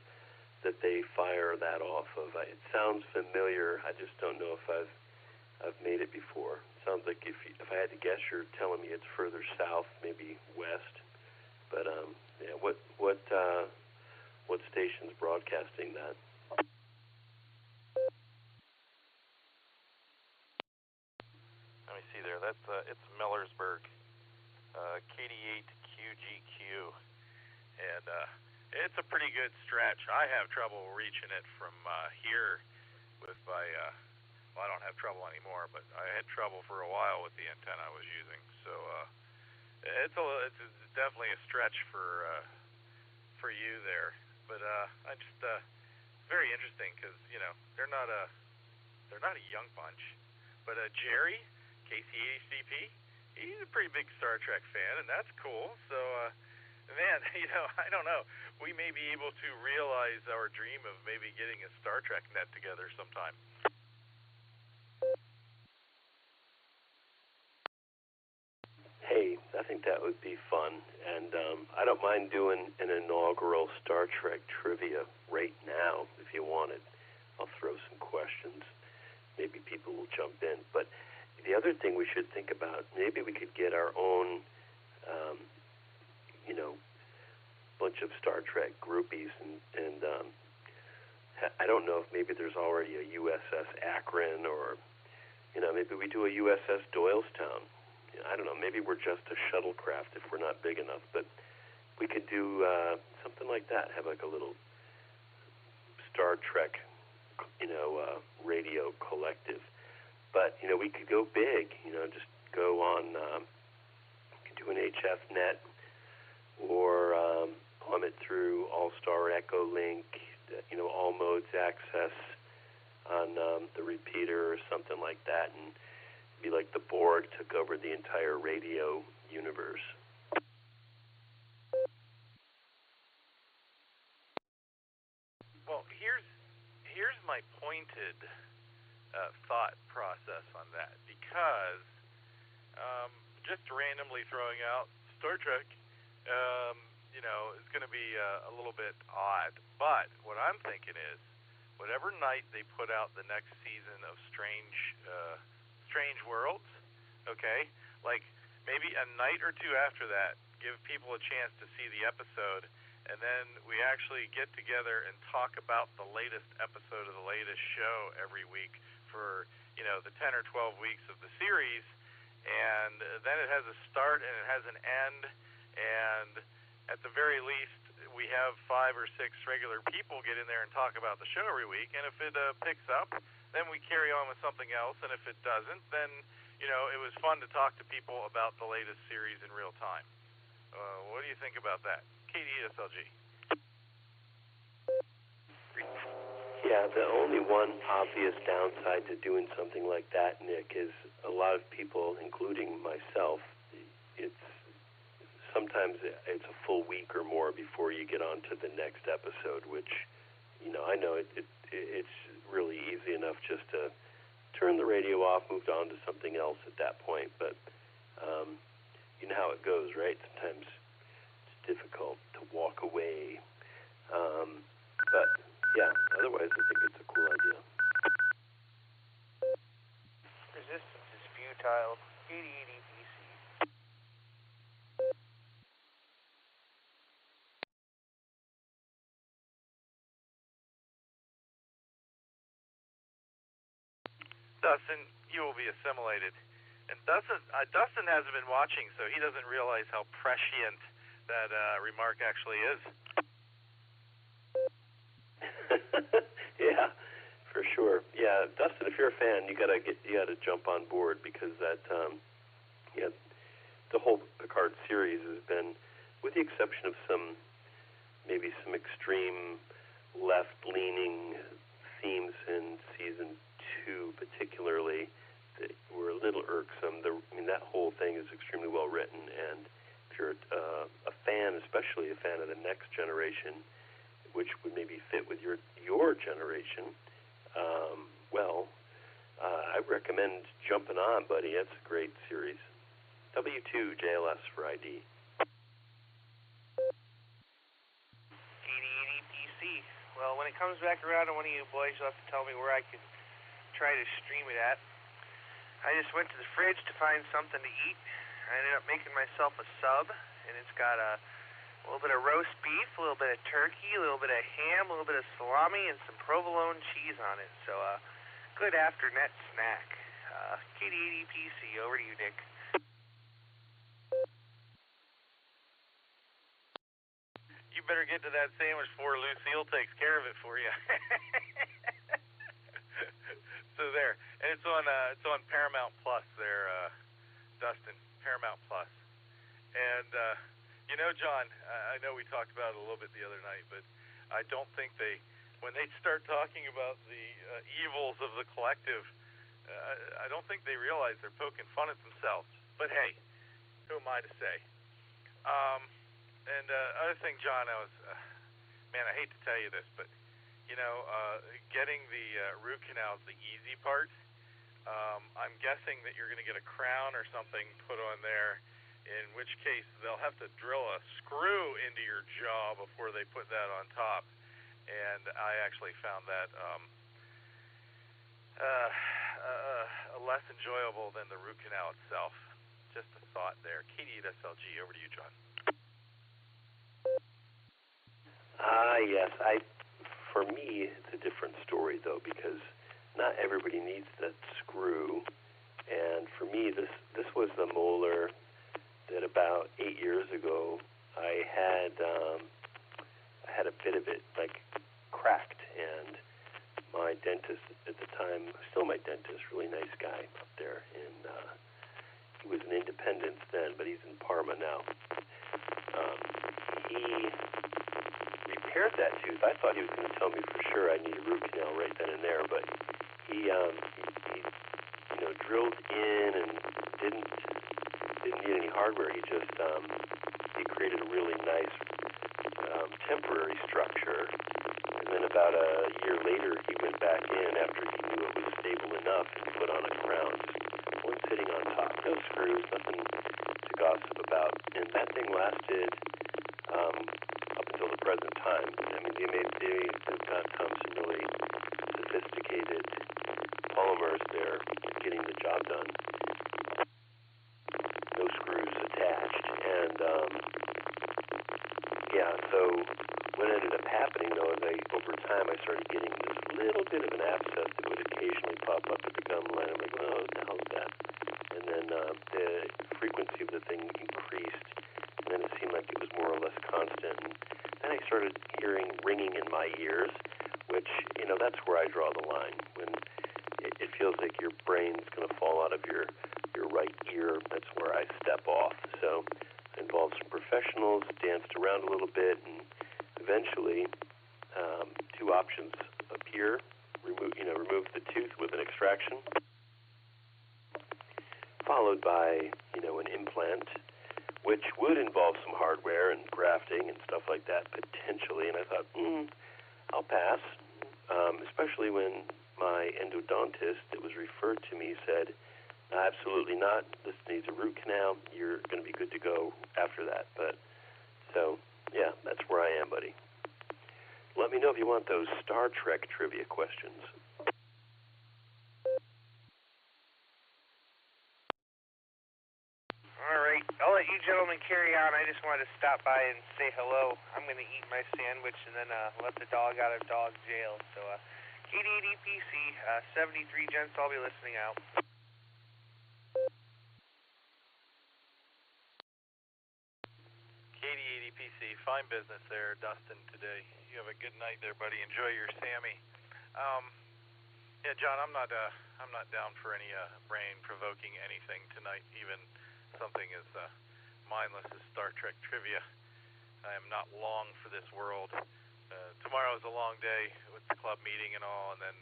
that they fire that off of? It sounds familiar. I just don't know if I've made it before. Sounds like if I had to guess, you're telling me it's further south, maybe west. But yeah, what station's broadcasting that? Let me see there. That's it's Millersburg, KD8QGQ, and it's a pretty good stretch. I have trouble reaching it from here with my. Well, I don't have trouble anymore, but I had trouble for a while with the antenna I was using. So it's definitely a stretch for you there. But I just very interesting because they're not a young bunch. But Jerry, KC80CP, he's a pretty big Star Trek fan, and that's cool. So man, I don't know. We may be able to realize our dream of maybe getting a Star Trek net together sometime. Hey, I think that would be fun, and I don't mind doing an inaugural Star Trek trivia right now if you wanted. I'll throw some questions. Maybe people will jump in. But the other thing we should think about, maybe we could get our own, bunch of Star Trek groupies, and I don't know if maybe there's already a USS Akron, or maybe we do a USS Doylestown. I don't know, maybe we're just a shuttlecraft if we're not big enough, but we could do something like that, have like a little Star Trek, radio collective. But, we could go big, just go on, we could do an HF net, or plummet through All-Star Echo Link, all modes access on the repeater or something like that, and be like the Borg took over the entire radio universe. Well, here's my pointed thought process on that, because just randomly throwing out Star Trek, is going to be a little bit odd. But what I'm thinking is, whatever night they put out the next season of Strange Worlds, okay? Like maybe a night or two after that, give people a chance to see the episode, and then we actually get together and talk about the latest episode of the latest show every week for, the 10 or 12 weeks of the series, and then it has a start and it has an end, and at the very least we have 5 or 6 regular people get in there and talk about the show every week, and if it picks up, then we carry on with something else, and if it doesn't, then, it was fun to talk to people about the latest series in real time. What do you think about that? KDSLG. Yeah, the only one obvious downside to doing something like that, Nick, is a lot of people, including myself, sometimes it's a full week or more before you get on to the next episode, which, I know it's really easy enough just to turn the radio off, moved on to something else at that point, but you know how it goes, right? Sometimes it's difficult to walk away, but yeah, otherwise I think it's a cool idea. Resistance is futile. 8080 PC. Dustin, you will be assimilated. And Dustin hasn't been watching, so he doesn't realize how prescient that remark actually is. Yeah, For sure. Yeah, Dustin, if you're a fan, you gotta jump on board because that the whole Picard series has been, with the exception of maybe some extreme left-leaning themes in season 2, particularly, that were a little irksome. That whole thing is extremely well written, and if you're a fan, especially a fan of the Next Generation, which would maybe fit with your generation, I recommend jumping on, buddy. That's a great series. W2 JLS for ID. KD80PC. Well, when it comes back around to one of you boys, you'll have to tell me where I can try to stream it at. I just went to the fridge to find something to eat. I ended up making myself a sub, and it's got a little bit of roast beef, a little bit of turkey, a little bit of ham, a little bit of salami, and some provolone cheese on it. So, good after-net snack. KD80PC, over to you, Nick. You better get to that sandwich before Lucille takes care of it for you. So there, and it's on Paramount Plus there, Dustin, Paramount Plus. And John, I know we talked about it a little bit the other night, but I don't think when they start talking about the evils of the collective, I don't think they realize they're poking fun at themselves. But hey, who am I to say? And other thing, John, I hate to tell you this, but getting the root canal is the easy part. I'm guessing that you're going to get a crown or something put on there, in which case they'll have to drill a screw into your jaw before they put that on top. And I actually found that less enjoyable than the root canal itself. Just a thought there. KD8SLG, over to you, John. Yes. For me, it's a different story, though, because not everybody needs that screw. And for me, this was the molar that about 8 years ago I had a bit of it cracked, and my dentist at the time, still my dentist, really nice guy up there, and he was in Independence then, but he's in Parma now. He repaired that tooth. I thought he was going to tell me for sure I need a root canal right then and there, but he drilled in and didn't need any hardware. He just he created a really nice temporary structure, and then about a year later he went back in after he knew it was stable enough and put on a crown, just one sitting on top, no screws, nothing to gossip about, and that thing lasted up until the present time. They've got some really sophisticated polymers there getting the job done. No screws attached, and so what ended up happening, though, is over time I started getting this little bit of an abscess that would occasionally pop up at the gum line. I'm like, oh, what the hell is that? And then the frequency of the thing increased, and then it seemed like it was more or less constant. And then I started hearing ringing in my ears, which, that's where I draw the line. When it feels like your brain's going to fall out of your right ear, that's where I step off. So I involved some professionals, danced around a little bit, and eventually two options appear. Remove the tooth with an extraction, followed by an implant, which would involve some hardware and grafting and stuff like that potentially. And I thought, I'll pass, especially when my endodontist that was referred to me said, absolutely not, this needs a root canal, you're going to be good to go after that. But so yeah, that's where I am, buddy. Let me know if you want those Star Trek trivia questions. All right, I'll let you gentlemen carry on. I just wanted to stop by and say hello. I'm going to eat my sandwich and then let the dog out of dog jail. So, KD80PC, 73 gents, I'll be listening out. KD80PC, fine business there, Dustin, today. You have a good night there, buddy. Enjoy your Sammy. Yeah, John, I'm not down for any brain-provoking anything tonight, even something as mindless as Star Trek trivia. I am not long for this world. Tomorrow is a long day with the club meeting and all, and then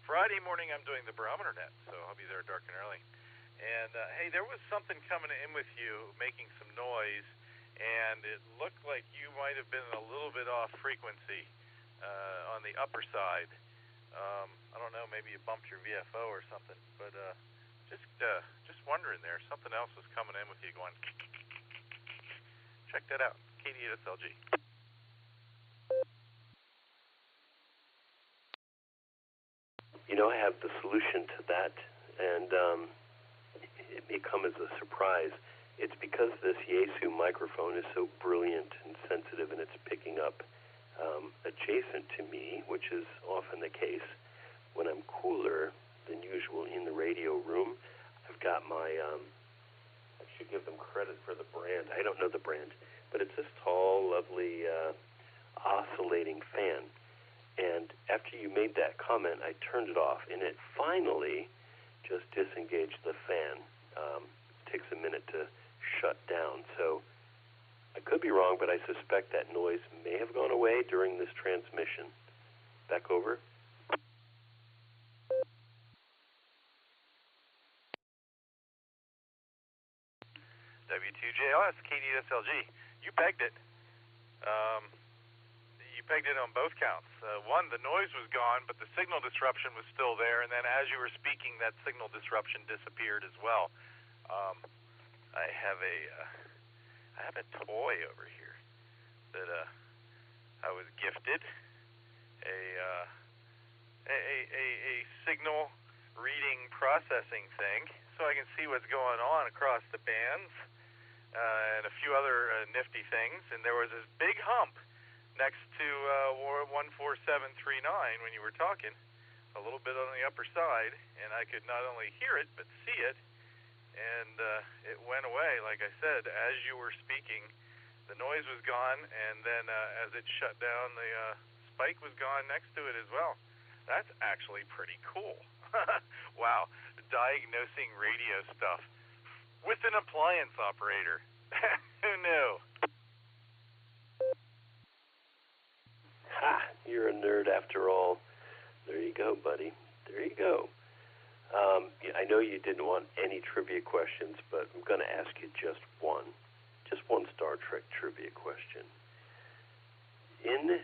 Friday morning I'm doing the barometer net, so I'll be there dark and early. And hey, there was something coming in with you, making some noise, and it looked like you might have been a little bit off frequency on the upper side. I don't know, maybe you bumped your VFO or something, but just wondering there, something else was coming in with you going. Check that out, KD8SLG. You know, I have the solution to that, and it may come as a surprise. It's because this Yaesu microphone is so brilliant and sensitive, and it's picking up adjacent to me, which is often the case when I'm cooler than usual in the radio room. I've got my, I should give them credit for the brand. I don't know the brand, but it's this tall, lovely, oscillating fan. And after you made that comment, I turned it off, and it finally just disengaged the fan. It takes a minute to shut down. So I could be wrong, but I suspect that noise may have gone away during this transmission. Back over. W2JLS, KD8SLG. You pegged it. You pegged it on both counts. One, the noise was gone, but the signal disruption was still there, and then as you were speaking, that signal disruption disappeared as well. I have a toy over here that I was gifted, a signal reading processing thing, so I can see what's going on across the bands, and a few other nifty things. And there was this big hump next to 14739 when you were talking, a little bit on the upper side, and I could not only hear it but see it. And it went away, like I said, as you were speaking. The noise was gone, and then as it shut down, the spike was gone next to it as well. That's actually pretty cool. Wow, diagnosing radio stuff with an appliance operator. Who knew? Ha! You're a nerd after all. There you go, buddy. There you go. I know you didn't want any trivia questions, but I'm going to ask you just one Star Trek trivia question. In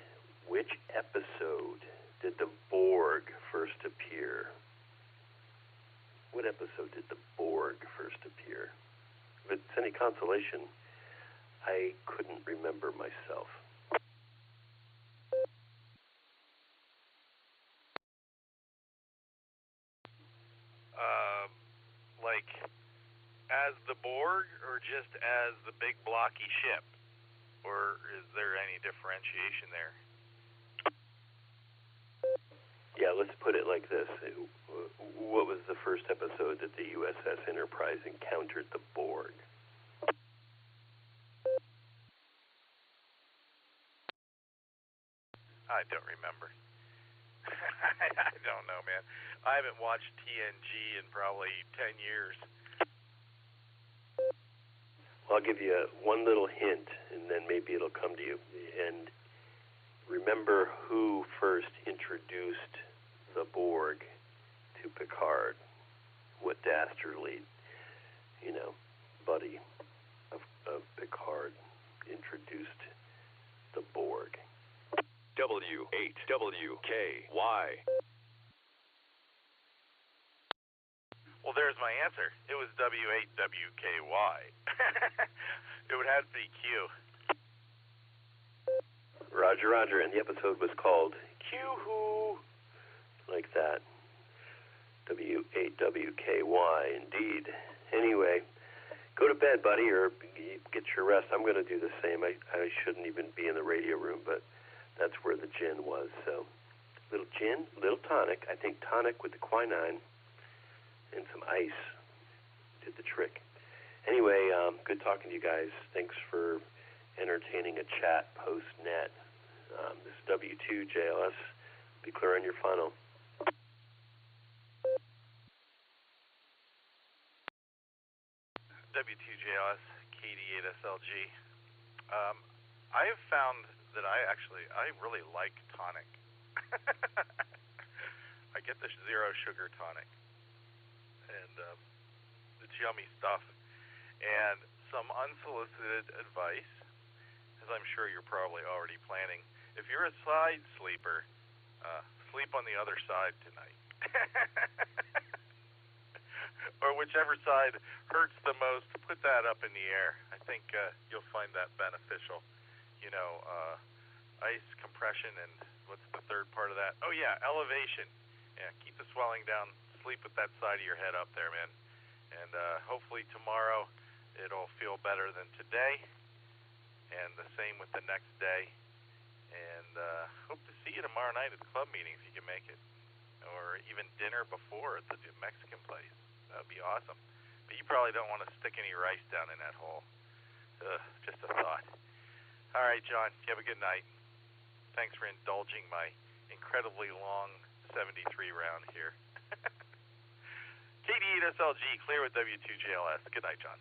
which episode did the Borg first appear? What episode did the Borg first appear? If it's any consolation, I couldn't remember myself. Like as the Borg, or just as the big blocky ship? Or is there any differentiation there? Yeah, let's put it like this. What was the first episode that the USS Enterprise encountered the Borg? I don't remember. I don't know, man. I haven't watched TNG in probably 10 years. Well, I'll give you one little hint, and then maybe it'll come to you. And remember who first introduced the Borg to Picard? What dastardly, buddy of Picard introduced the Borg? W8WKY. Well, there's my answer. It was W8WKY. It would have to be Q. Roger, Roger. And the episode was called Q-Who. Like that. W8WKY, indeed. Anyway, go to bed, buddy, or get your rest. I'm going to do the same. I shouldn't even be in the radio room, but that's where the gin was. So, little gin, little tonic. I think tonic with the quinine and some ice did the trick. Anyway, good talking to you guys. Thanks for entertaining a chat post-net. This is W2JLS. Be clear on your funnel. W2JLS, KD8SLG. I have found that I really like tonic. I get the zero sugar tonic, and it's yummy stuff. And some unsolicited advice, as I'm sure you're probably already planning. If you're a side sleeper, sleep on the other side tonight. Or whichever side hurts the most, put that up in the air. I think you'll find that beneficial. You know, ice compression, and what's the third part of that? Oh, yeah, elevation. Yeah, keep the swelling down. Sleep with that side of your head up there, man. And hopefully tomorrow it'll feel better than today, and the same with the next day. And hope to see you tomorrow night at the club meeting if you can make it, or even dinner before at the Mexican place. That would be awesome. But you probably don't want to stick any rice down in that hole. Just a thought. All right, John, you have a good night. Thanks for indulging my incredibly long 73 round here. KD8SLG, clear with W2JLS. Good night, John.